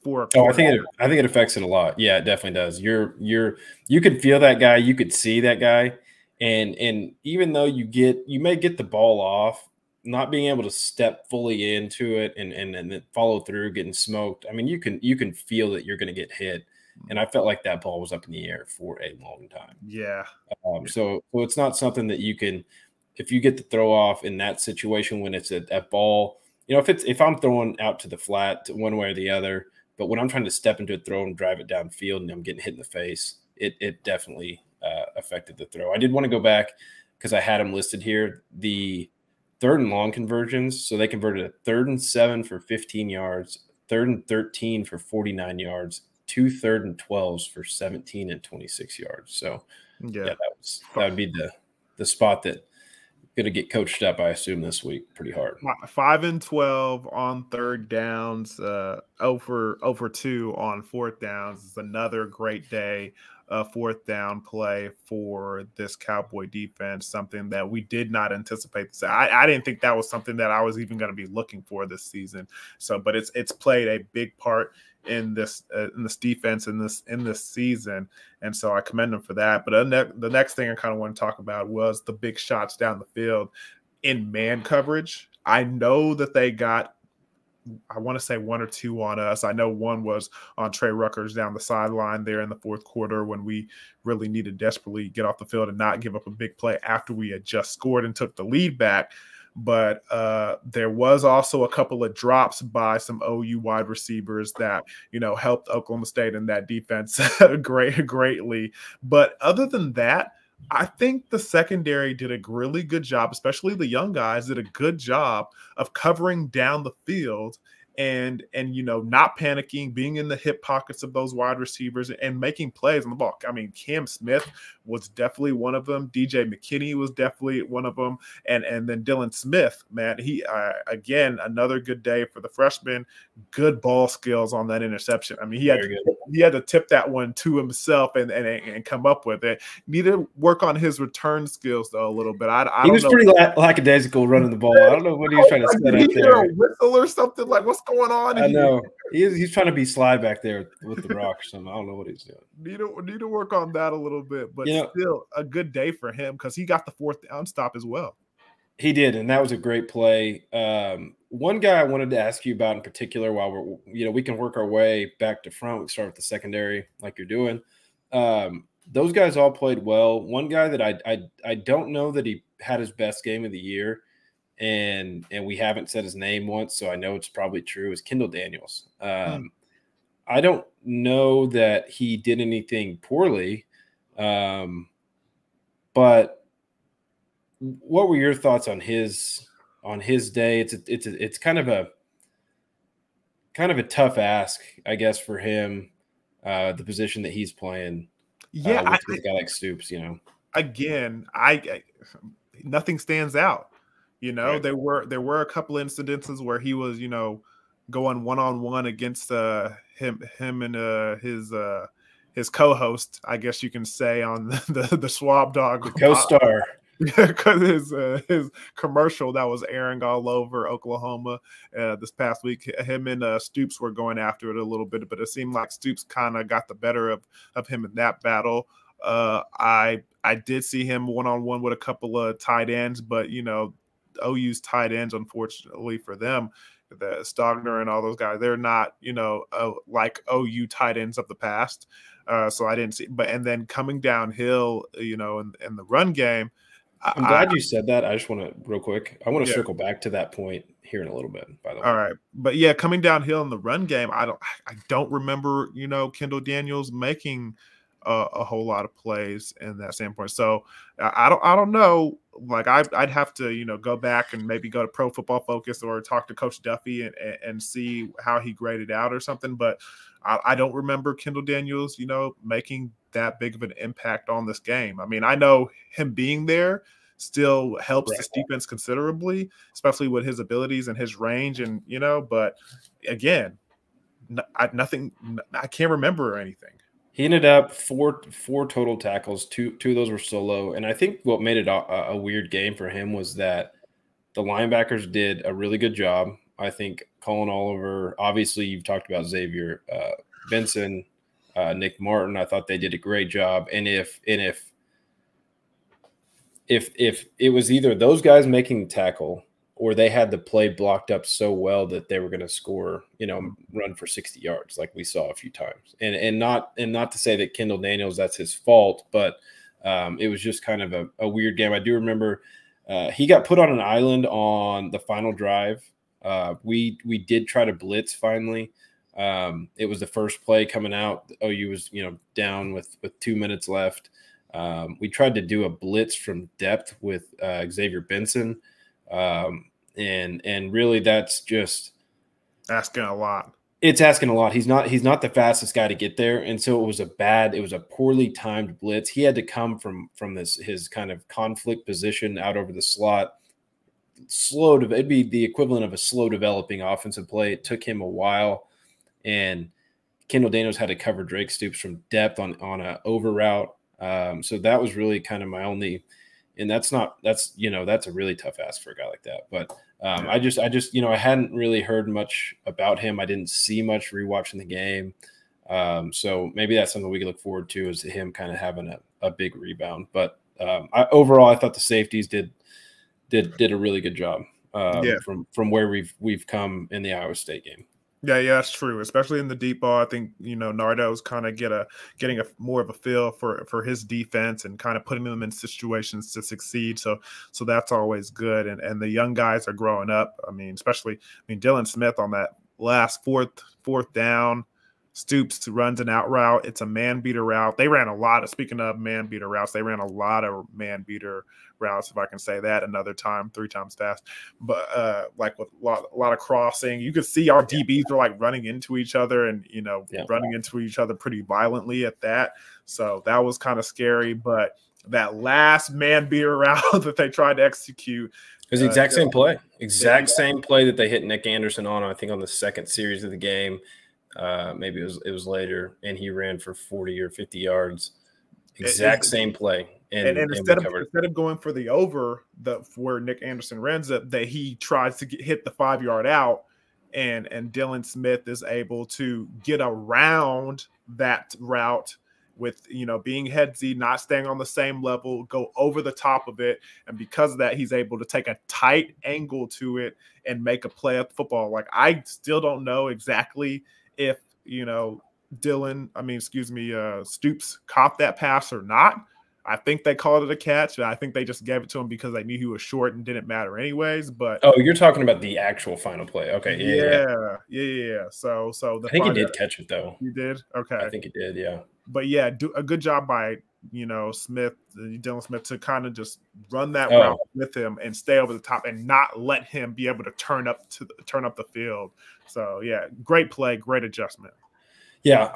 I think it affects it a lot. Yeah, it definitely does. You could feel that guy, you could see that guy, and even though you may get the ball off, not being able to step fully into it and then follow through, getting smoked. I mean, you can feel that you're going to get hit, and I felt like that ball was up in the air for a long time. Yeah. So it's not something that you can, if you get the throw off in that situation when it's a ball, if I'm throwing out to the flat one way or the other. But when I'm trying to step into a throw and drive it downfield and I'm getting hit in the face, it definitely affected the throw. I did want to go back because I had them listed here. The third and long conversions, so they converted a 3rd and 7 for 15 yards, 3rd and 13 for 49 yards, 2 3rd and 12s for 17 and 26 yards. So, yeah that would be the spot that going to get coached up, I assume, this week pretty hard. 5 and 12 on third downs, over 2 on fourth downs is another great day fourth down play for this Cowboy defense, something that we did not anticipate. So I didn't think that was something that I was even going to be looking for this season. So, but it's played a big part in this defense in this season, and so I commend them for that. But the next thing I kind of want to talk about was the big shots down the field in man coverage. I know that they got, I want to say 1 or 2 on us. I know one was on Trey Ruckers down the sideline there in the fourth quarter when we really needed desperately get off the field and not give up a big play after we had just scored and took the lead back. But there was also a couple of drops by some OU wide receivers that, helped Oklahoma State in that defense greatly. But other than that, I think the secondary did a really good job, especially the young guys did a good job of covering down the field and not panicking, being in the hip pockets of those wide receivers and making plays on the ball. I mean, Cam Smith was definitely one of them. DJ McKinney was definitely one of them. And then Dylan Smith, man, he again, another good day for the freshman. Good ball skills on that interception. I mean, he had to tip that one to himself and come up with it. Need to work on his return skills though a little bit. He was pretty lackadaisical running the ball. I don't know what he was trying to set out there. A whistle or something, like what's going on? I know he's trying to be sly back there with the rock or something. I don't know what he's doing. Need to work on that a little bit, but still a good day for him because he got the fourth down stop as well. He did, and that was a great play. One guy I wanted to ask you about in particular, while we can work our way back to front. We start with the secondary, like you're doing. Those guys all played well. One guy that I don't know that he had his best game of the year, and we haven't said his name once, so I know it's probably true, is Kendall Daniels. I don't know that he did anything poorly, but what were your thoughts on his day? It's kind of a tough ask, I guess, for him, the position that he's playing. Yeah, with a guy like Stoops, Again, nothing stands out. Right. There were a couple of incidences where he was, going one-on-one against him and his co-host, I guess you can say, on the Swab Dog, the co-star. Because his commercial that was airing all over Oklahoma this past week, him and Stoops were going after it a little bit, but it seemed like Stoops kind of got the better of him in that battle. I did see him one-on-one with a couple of tight ends, but OU's tight ends, unfortunately for them, the Stogner and all those guys, they're not like OU tight ends of the past. So I didn't see, and then coming downhill, in the run game. I'm glad you said that. I just want to real quick. I want to circle back to that point here in a little bit, by the way. All right. But yeah, coming downhill in the run game, I don't remember, Kendall Daniels making a whole lot of plays in that standpoint. So I don't know. Like I'd have to, go back and maybe go to Pro Football Focus or talk to Coach Duffy and see how he graded out or something. But I don't remember Kendall Daniels, making that big of an impact on this game. I mean, I know him being there still helps this defense considerably, especially with his abilities and his range, and but again, I can't remember anything. He ended up four total tackles. Two of those were solo, and I think what made it a weird game for him was that the linebackers did a really good job. I think Colin Oliver, obviously you've talked about Xavier Benson, Nick Martin. I thought they did a great job. And if it was either those guys making the tackle or they had the play blocked up so well that they were going to score, run for 60 yards like we saw a few times. And not to say that Kendall Daniels, that's his fault, but it was just kind of a weird game. I do remember he got put on an island on the final drive. We did try to blitz finally. It was the first play coming out. OU was, down with 2 minutes left. We tried to do a blitz from depth with Xavier Benson. And really that's just asking a lot. It's asking a lot. He's not the fastest guy to get there. And so it was a poorly timed blitz. He had to come from his kind of conflict position out over the slot. It'd be the equivalent of a slow developing offensive play. It took him a while. And Kendall Daniels had to cover Drake Stoops from depth on a over route. So that was really kind of my only, and that's a really tough ask for a guy like that. But I just, I hadn't really heard much about him. I didn't see much rewatching the game. So maybe that's something we can look forward to, is him kind of having a big rebound. But overall, I thought the safeties did a really good job from where we've come in the Iowa State game. Yeah, that's true. Especially in the deep ball, I think Nardo's kind of getting a more of a feel for his defense and kind of putting them in situations to succeed. So that's always good. And the young guys are growing up. I mean, Dylan Smith on that last fourth down. Stoops runs an out route. It's a man beater route. They ran a lot of, speaking of man beater routes, they ran a lot of man beater routes, if I can say that another time, 3 times fast. But like with a lot of crossing, you could see our DBs were like running into each other and, running into each other pretty violently at that. So that was kind of scary. But that last man beater route that they tried to execute, it was the exact same play. Same play that they hit Nick Anderson on, I think, on the second series of the game. Maybe it was later, and he ran for 40 or 50 yards. Same play. And instead of going for the over, where Nick Anderson runs it, that he tries to hit the 5-yard out, and Dylan Smith is able to get around that route with, being headsy, not staying on the same level, go over the top of it. And because of that, he's able to take a tight angle to it and make a play at the football. Like, I still don't know exactly if, Stoops caught that pass or not. I think they called it a catch. I think they just gave it to him because they knew he was short and didn't matter anyways. But you're talking about the actual final play. Okay. Yeah. So I think he did catch it though. You did? Okay. I think he did. Yeah. But yeah, do a good job by Dylan Smith to kind of just run that route with him and stay over the top and not let him be able to turn up the field. So yeah, great play, great adjustment. Yeah,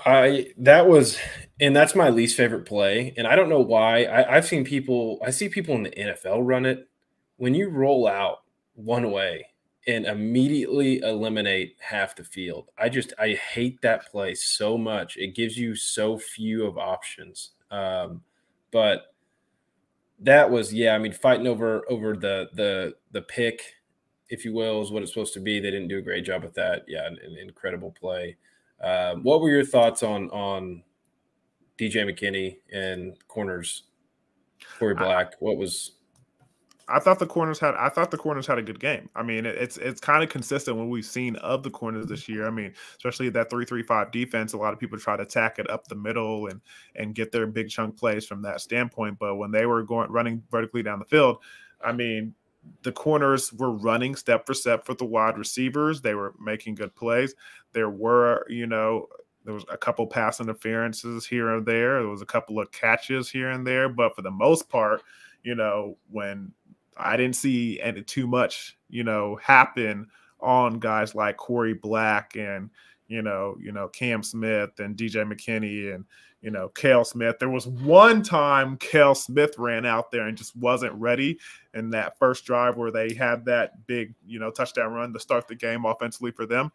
that's my least favorite play, and I don't know why. I see people in the NFL run it. When you roll out one way and immediately eliminate half the field, I hate that play so much. It gives you so few of options. But that was, fighting over the pick, if you will, is what it's supposed to be. They didn't do a great job with that. Yeah, an incredible play. What were your thoughts on DJ McKinney and corners, Corey Black? I thought the corners had a good game. I mean, it's kind of consistent what we've seen of the corners this year. I mean, especially that 3-3-5 defense, a lot of people try to attack it up the middle and get their big chunk plays from that standpoint. But when they were running vertically down the field, I mean, the corners were running step for step for the wide receivers. They were making good plays. There were, there was a couple pass interferences here and there. There was a couple of catches here and there. But for the most part, when I didn't see too much, happen on guys like Corey Black and, Cam Smith and DJ McKinney and, Cale Smith. There was one time Cale Smith ran out there and just wasn't ready in that first drive where they had that big, touchdown run to start the game offensively for them.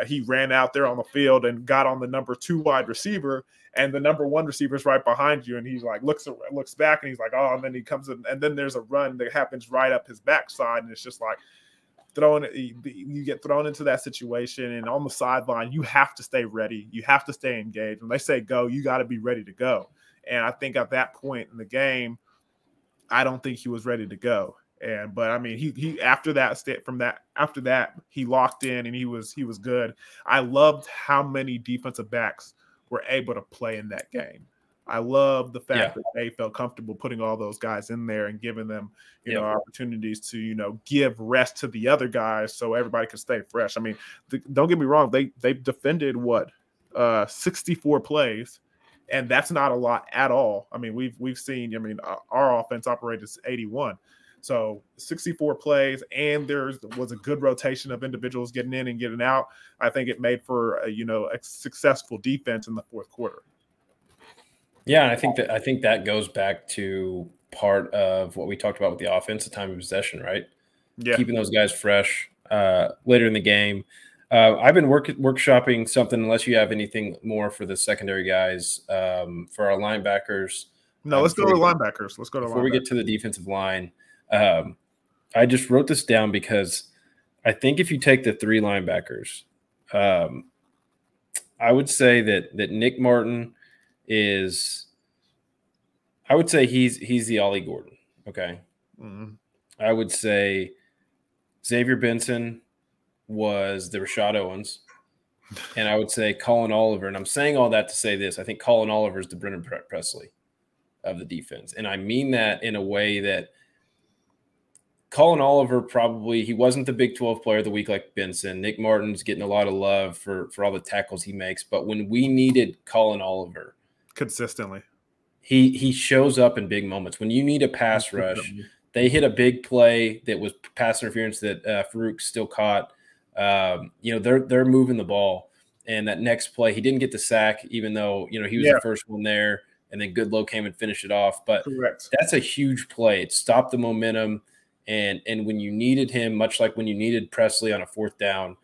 He ran out there on the field and got on the number 2 wide receiver, and the number 1 receiver is right behind you. And he's like, looks back and he's like, oh, and then he comes in, and then there's a run that happens right up his backside. And it's just like you get thrown into that situation, and on the sideline, you have to stay ready. You have to stay engaged. When they say go, you got to be ready to go. And I think at that point in the game, I don't think he was ready to go. But I mean, he after that he locked in and he was good. I loved how many defensive backs were able to play in that game. I love the fact that they felt comfortable putting all those guys in there and giving them, opportunities to, give rest to the other guys so everybody could stay fresh. I mean, don't get me wrong. They defended 64 plays, and that's not a lot at all. I mean, we've seen, our offense operated 81. So 64 plays, and there was a good rotation of individuals getting in and getting out. I think it made for a successful defense in the fourth quarter. Yeah, I think that goes back to part of what we talked about with the offense, the time of possession, right? Yeah, keeping those guys fresh later in the game. I've been workshopping something, unless you have anything more for the secondary guys, for our linebackers. No, let's go to linebackers. Let's go to before linebackers. we get to the defensive line. I just wrote this down because I think if you take the 3 linebackers, I would say that Nick Martin is, I would say he's the Ollie Gordon. Okay. Mm-hmm. I would say Xavier Benson was the Rashad Owens. And I would say Colin Oliver. And I'm saying all that to say this. I think Colin Oliver is the Brennan Presley of the defense. And I mean that in a way that Colin Oliver probably, he wasn't the Big 12 player of the week like Benson. Nick Martin's getting a lot of love for all the tackles he makes. But when we needed Colin Oliver consistently, he shows up in big moments. When you need a pass rush, they hit a big play that was pass interference that Farouk still caught. They're moving the ball. And that next play, he didn't get the sack, even though, he was the first one there. And then Goodlow came and finished it off. But that's a huge play. It stopped the momentum. And when you needed him, much like when you needed Presley on a 4th down,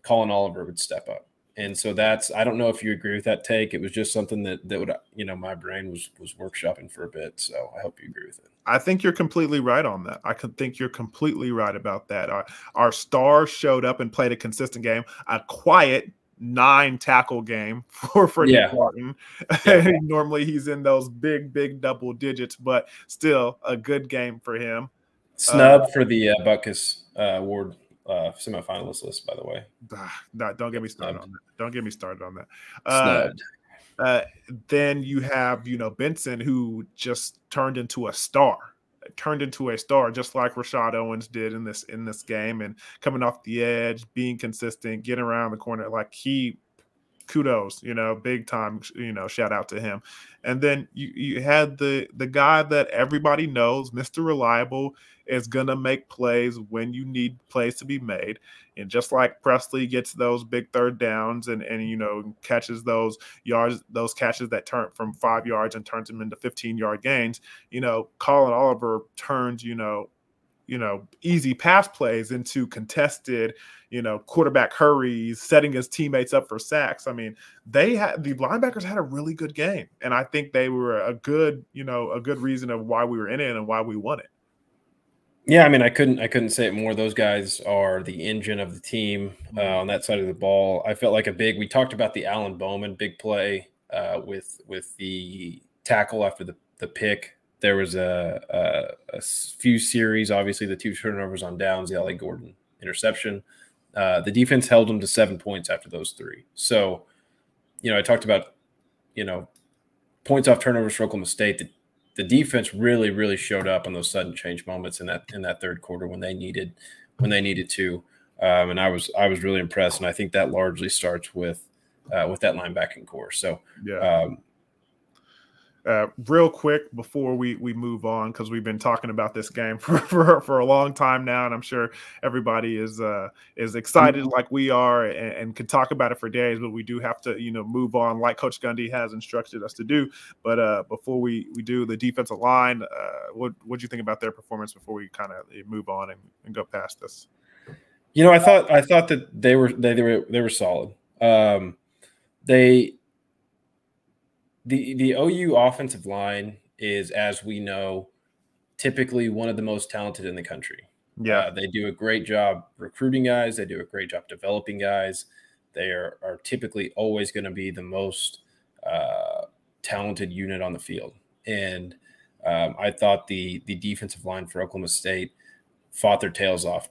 Colin Oliver would step up. And so I don't know if you agree with that take. It was just something that would, my brain was workshopping for a bit. So I hope you agree with it. I think you're completely right on that. I think you're completely right about that. Our stars showed up and played a consistent game, a quiet 9-tackle game for Nick Martin. Yeah. Normally he's in those big double digits, but still a good game for him. Snub for the Butkus Award semifinalist list, by the way. Don't get me started on that. Don't get me started on that. Then you have, Benson, who just turned into a star, just like Rashad Owens did in this game, and coming off the edge, being consistent, getting around the corner. Like, kudos, big time, shout out to him. And then you had the guy that everybody knows, Mr. Reliable, is going to make plays when you need plays to be made. And just like Presley gets those big 3rd downs and catches those yards, those catches that turn from 5 yards and turns them into 15-yard gains, Colin Oliver turns, easy pass plays into contested, quarterback hurries, setting his teammates up for sacks. I mean, the linebackers had a really good game, and I think they were a good reason of why we were in it and why we won it. Yeah, I mean, I couldn't say it more. Those guys are the engine of the team on that side of the ball. I felt like we talked about the Alan Bowman big play with the tackle after the pick. There was a few series, obviously the 2 turnovers on downs, the Ollie Gordon interception. The defense held them to 7 points after those 3. So, I talked about, points off turnovers for Oklahoma State. The defense really, really showed up on those sudden change moments in that 3rd quarter when they needed to. And I was really impressed. And I think that largely starts with that linebacking core. So, yeah. Real quick before we move on, because we've been talking about this game for a long time now, and I'm sure everybody is excited like we are and could talk about it for days, but we do have to move on like Coach Gundy has instructed us to do. But before we do the defensive line, what do you think about their performance before we kind of move on and go past this? I thought that they were solid. The OU offensive line is, as we know, typically one of the most talented in the country. Yeah, they do a great job recruiting guys. They do a great job developing guys. They are typically always going to be the most talented unit on the field. And I thought the defensive line for Oklahoma State fought their tails off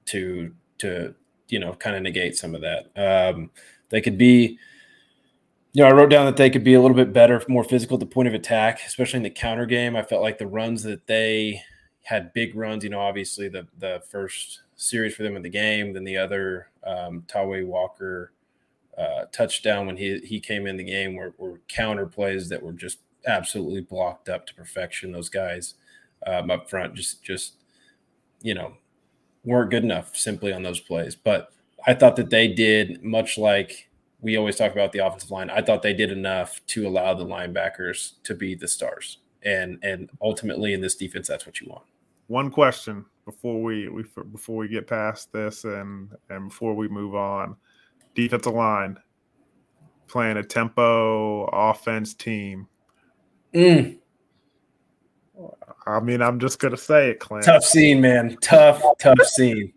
to kind of negate some of that. They could be. I wrote down that they could be a little bit better, more physical at the point of attack, especially in the counter game. I felt like the runs that they had, big runs, obviously the first series for them in the game, then the other Taway Walker touchdown when he came in the game were counter plays that were just absolutely blocked up to perfection. Those guys up front just weren't good enough simply on those plays. But I thought that they did, much like we always talk about the offensive line, I thought they did enough to allow the linebackers to be the stars. And ultimately in this defense, that's what you want. One question before we get past this and before we move on. defensive line playing a tempo offense team. I mean, I'm just gonna say it, Clint. Tough scene, man. Tough scene.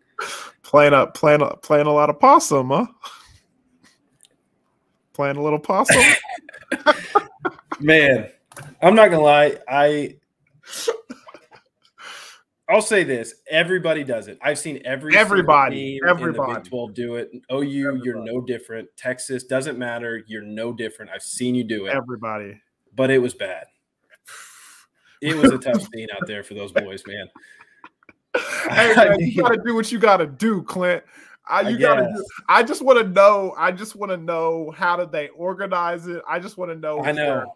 Playing a lot of possum, huh? Playing a little possum. Man, I'm not gonna lie. I'll say this: everybody does it. I've seen everybody in the Big 12 do it. OU, you're no different. Texas, doesn't matter. You're no different. I've seen you do it. Everybody, but it was bad. It was a tough scene out there for those boys, man. Hey, man, you got to do what you got to do, Clint. I just want to know. I just want to know, how did they organize it? I just want to know. I know.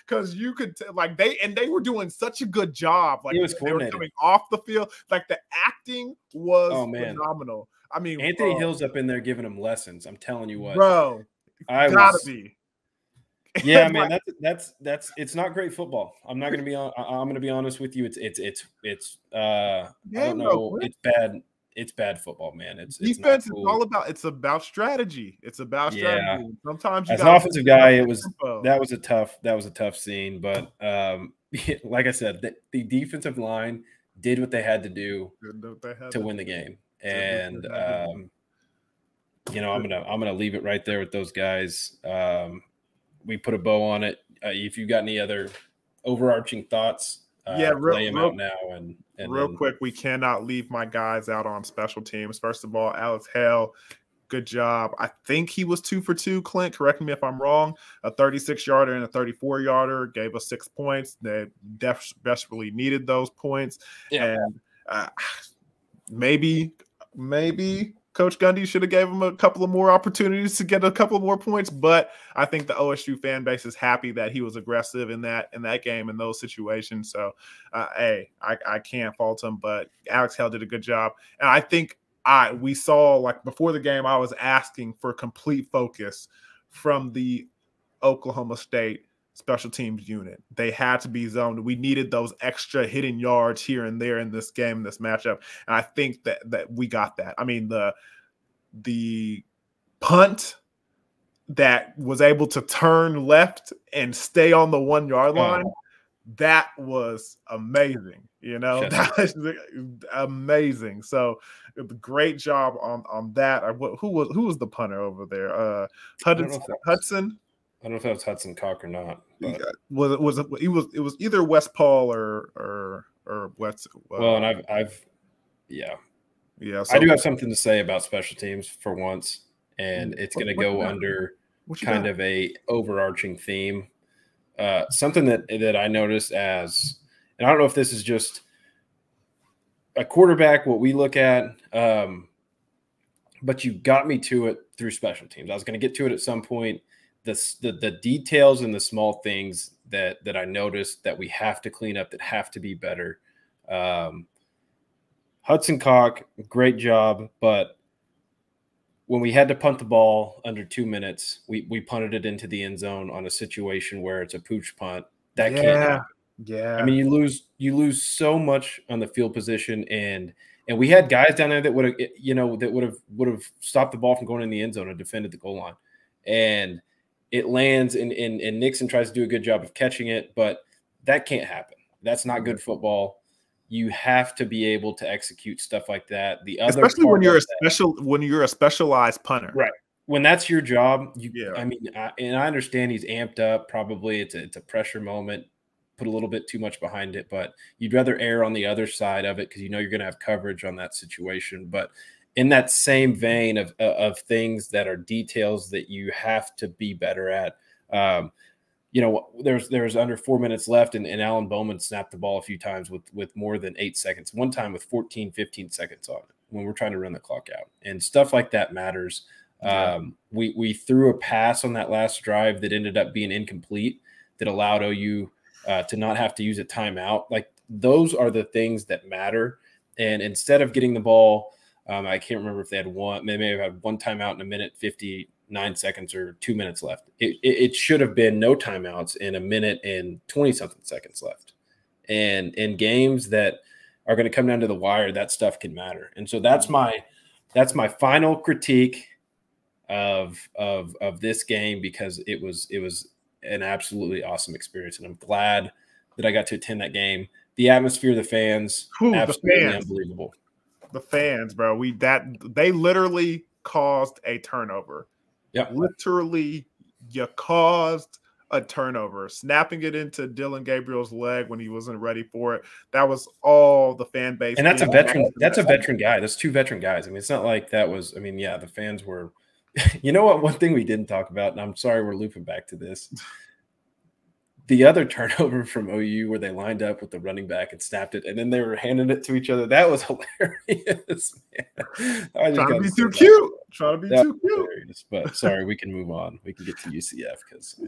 Because you could they were doing such a good job. Like, it was they were coming off the field. Like, the acting was phenomenal. I mean, Anthony Hill's up in there giving them lessons. I'm telling you what, bro. Gotta be. Yeah, man, that's it's not great football. I'm not gonna be on. I'm gonna be honest with you. It's I don't know. It's bad. It's bad football, man. It's defense. It's all about. It's about strategy. It's about strategy. Sometimes as an offensive guy, that was a tough scene. But like I said, the defensive line did what they had to do to win the game, and I'm gonna leave it right there with those guys. We put a bow on it. If you got any other overarching thoughts, lay them out now. And real quick, we cannot leave my guys out on special teams. First of all, Alex Hale, good job. I think he was 2 for 2. Clint, correct me if I'm wrong. A 36-yarder and a 34-yarder gave us 6 points. They desperately needed those points. Yeah. And maybe Coach Gundy should have gave him a couple of more opportunities to get a couple more points, but I think the OSU fan base is happy that he was aggressive in that game, in those situations. So, I can't fault him, but Alex Hale did a good job. And I think we saw, like, before the game, I was asking for complete focus from the Oklahoma State special teams unit. They had to be zoned. We needed those extra hidden yards here and there in this game, this matchup. And I think that we got that. I mean, the punt that was able to turn left and stay on the 1 yard line, that was amazing. That was amazing. So great job on that. Who was the punter over there? Hudson. I don't know if that was Hudson Cock or not. But. It was either West Paul or West. Well, and I've So I do have something to say about special teams for once, and it's going to go under kind of a overarching theme. Something that I noticed and I don't know if this is just a quarterback, what we look at, but you got me to it through special teams. I was going to get to it at some point. The details and the small things that I noticed that we have to clean up, that have to be better. Hudson Cock, great job, but when we had to punt the ball under 2 minutes, we punted it into the end zone on a situation where it's a pooch punt. That can't happen. Yeah. I mean, you lose so much on the field position, and we had guys down there that would have stopped the ball from going in the end zone and defended the goal line. And it lands and Nixon tries to do a good job of catching it, but that can't happen. That's not good football. You have to be able to execute stuff like that. Especially when you're a specialized punter, right? When that's your job, I mean, I understand he's amped up. Probably it's a pressure moment. Put a little bit too much behind it, but you'd rather err on the other side of it because you're going to have coverage on that situation. But in that same vein of things that are details that you have to be better at. There's under 4 minutes left, and Alan Bowman snapped the ball a few times with more than 8 seconds. One time with 14, 15 seconds on it when we're trying to run the clock out. And stuff like that matters. Yeah. We threw a pass on that last drive that ended up being incomplete that allowed OU to not have to use a timeout. Like, those are the things that matter. And instead of getting the ball, I can't remember if they had one. They may have had one timeout in a minute 59 seconds or 2 minutes left. It should have been no timeouts in a minute and 20-something seconds left. And in games that are going to come down to the wire, that stuff can matter. And so that's my final critique of this game because it was an absolutely awesome experience, and I'm glad that I got to attend that game. The atmosphere, the fans, absolutely unbelievable. The fans, bro. They literally caused a turnover. Yeah, literally, you caused a turnover, snapping it into Dylan Gabriel's leg when he wasn't ready for it. That was all the fan base. And that's a veteran. That's a veteran guy. That's 2 veteran guys. I mean, it's not like that was. I mean, yeah, the fans were. You know what? One thing we didn't talk about, and I'm sorry we're looping back to this. The other turnover from OU where they lined up with the running back and snapped it, and then they were handing it to each other. That was hilarious, man. Trying to be too cute. Trying to be too cute. Hilarious. But sorry, we can move on. We can get to UCF because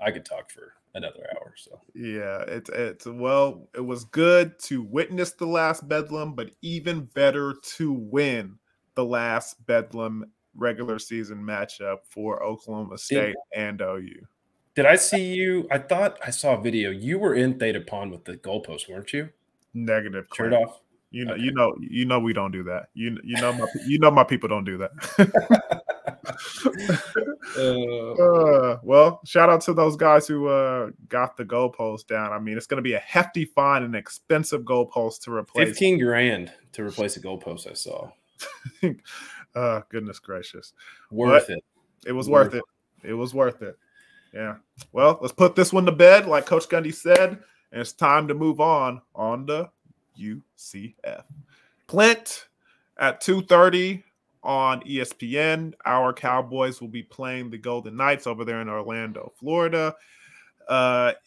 I could talk for another hour. So yeah, well, it was good to witness the last Bedlam, but even better to win the last Bedlam regular season matchup for Oklahoma State and OU. Did I see you? I thought I saw a video. You were in Theta Pond with the goalpost, weren't you? Negative. Shirt off. You know, we don't do that. You know, my people don't do that. Well, shout out to those guys who got the goalpost down. I mean, it's going to be a hefty fine and expensive goalpost to replace. $15,000 to replace a goalpost. I saw. Goodness gracious, worth it. It was worth it. It was worth it. Yeah. Well, let's put this one to bed, like Coach Gundy said, and it's time to move on to UCF. Clint at 2:30 on ESPN. Our Cowboys will be playing the Golden Knights over there in Orlando, Florida.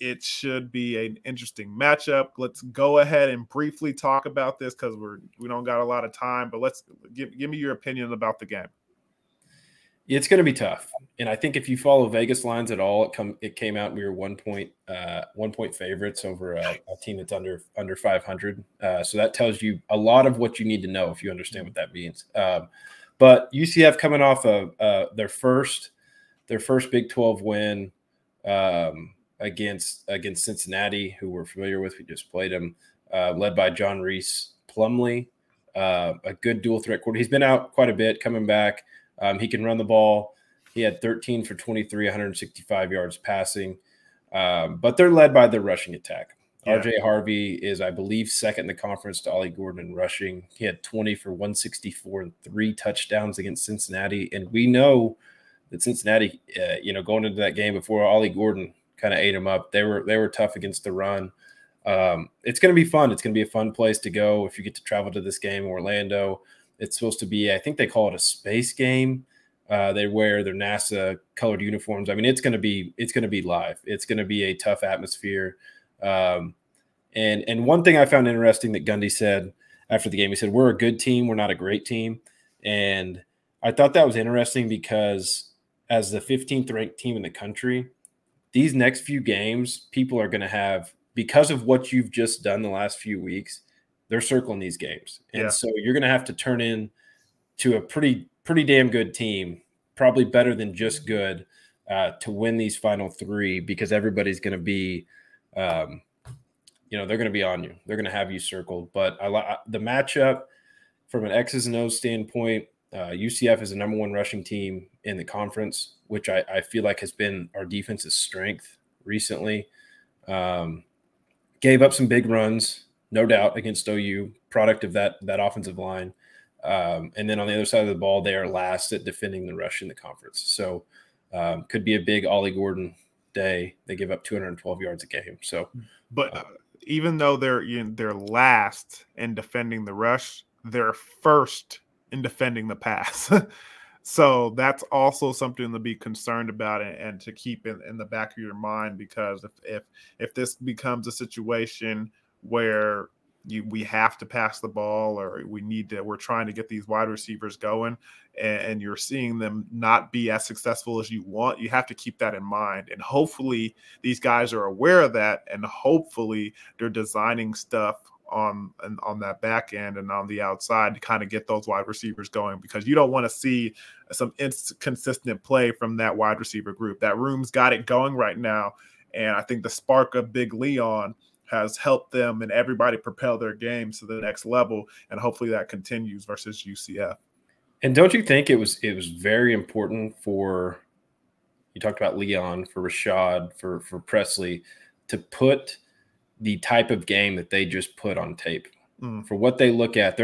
It should be an interesting matchup. Let's go ahead and briefly talk about this because we don't got a lot of time, but let's give me your opinion about the game. It's going to be tough, and I think if you follow Vegas lines at all, it came out and we were 1 point favorites over a team that's under 500. So that tells you a lot of what you need to know if you understand what that means. But UCF coming off of their first Big 12 win against Cincinnati, who we're familiar with. We just played them, led by John Reese Plumlee, a good dual threat quarterback. He's been out quite a bit, coming back. He can run the ball. He had 13 for 23, 165 yards passing. But they're led by their rushing attack. Yeah. RJ Harvey is, I believe, second in the conference to Ollie Gordon in rushing. He had 20 for 164 and 3 touchdowns against Cincinnati. And we know that Cincinnati, going into that game before Ollie Gordon kind of ate them up, they were tough against the run. It's going to be fun. It's going to be a fun place to go if you get to travel to this game in Orlando. It's supposed to be, I think they call it a space game. They wear their NASA colored uniforms. I mean, it's going to be live. It's going to be a tough atmosphere. And one thing I found interesting that Gundy said after the game, he said, we're a good team. We're not a great team. And I thought that was interesting because as the 15th ranked team in the country, these next few games, people are going to have, because of what you've just done the last few weeks, they're circling these games. And so you're going to have to turn in to a pretty damn good team, probably better than just good, to win these final 3, because everybody's going to be, they're going to be on you. They're going to have you circled. But the matchup from an X's and O's standpoint, UCF is the number 1 rushing team in the conference, which I feel like has been our defense's strength recently. Gave up some big runs, no doubt, against OU, product of that offensive line. And then on the other side of the ball, they are last at defending the rush in the conference. So could be a big Ollie Gordon day. They give up 212 yards a game. So, but even though they're last in defending the rush, they're first in defending the pass. So that's also something to be concerned about and to keep in the back of your mind, because if this becomes a situation where we have to pass the ball, or we're trying to get these wide receivers going, and you're seeing them not be as successful as you want, you have to keep that in mind. And hopefully these guys are aware of that, and hopefully they're designing stuff on that back end and on the outside to kind of get those wide receivers going, because you don't want to see some inconsistent play from that wide receiver group. That room's got it going right now, and I think the spark of Big Leon has helped them and everybody propel their games to the next level, and hopefully that continues versus UCF. And don't you think it was very important for, you talked about Leon, for Rashad, for Presley, to put the type of game that they just put on tape? For what they look at,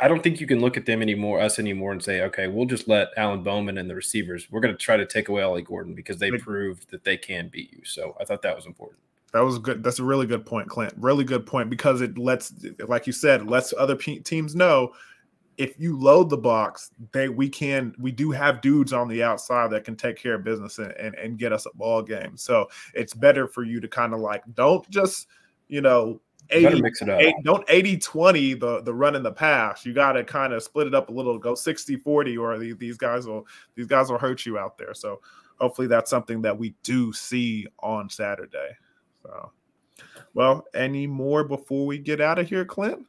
I don't think you can look at them anymore, and say, okay, we'll just let Alan Bowman and the receivers, we're going to try to take away Ollie Gordon because they proved that they can beat you. So I thought that was important. That was good. That's a really good point, Clint. Really good point, because it lets, like you said, lets other teams know, if you load the box, we do have dudes on the outside that can take care of business and get us a ball game. So it's better for you to kind of like, don't just, 80, mix it up. Don't 80-20 the run and the pass. You got to kind of split it up a little, go 60-40, or these guys will hurt you out there. So hopefully that's something that we do see on Saturday. So, well, any more before we get out of here, Clint?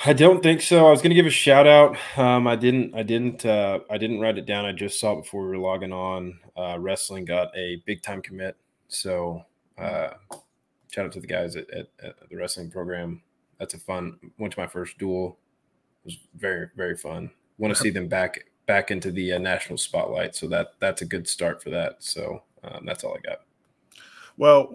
I don't think so. I was going to give a shout out. I didn't write it down. I just saw it before we were logging on. Wrestling got a big time commit. So shout out to the guys at the wrestling program. That's a fun. Went to my first duel. It was very, very fun. Want to see them back into the national spotlight. So that's a good start for that. So that's all I got. Well,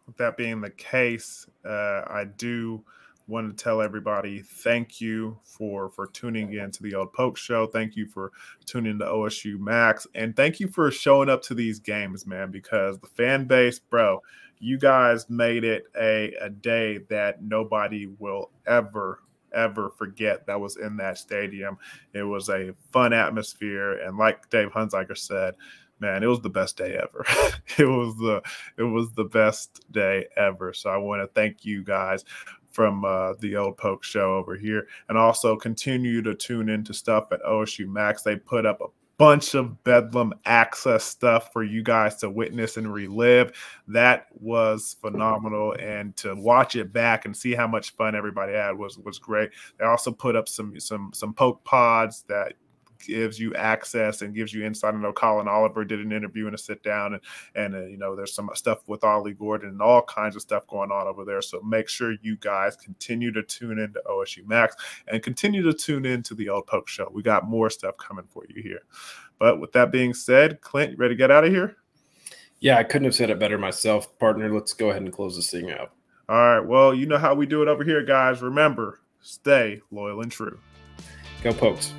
with that being the case, I do want to tell everybody thank you for tuning in to the Old Poke Show. Thank you for tuning to OSU Max, and thank you for showing up to these games, man, because the fan base, bro, you guys made it a day that nobody will ever forget that was in that stadium. It was a fun atmosphere, and like Dave Hunziker said, man, it was the best day ever. It was the best day ever. So I want to thank you guys from the Old Poke Show over here, and also continue to tune into stuff at OSU Max. They put up a bunch of Bedlam access stuff for you guys to witness and relive. That was phenomenal, and to watch it back and see how much fun everybody had was great. They also put up some poke pods that gives you access and gives you insight. I know Colin Oliver did an interview and a sit down, and there's some stuff with Ollie Gordon and all kinds of stuff going on over there. So make sure you guys continue to tune into OSU Max and continue to tune into the Old Poke Show. We got more stuff coming for you here. But with that being said, Clint, you ready to get out of here? Yeah, I couldn't have said it better myself, partner. Let's go ahead and close this thing out. All right. Well, you know how we do it over here, guys. Remember, stay loyal and true. Go Pokes.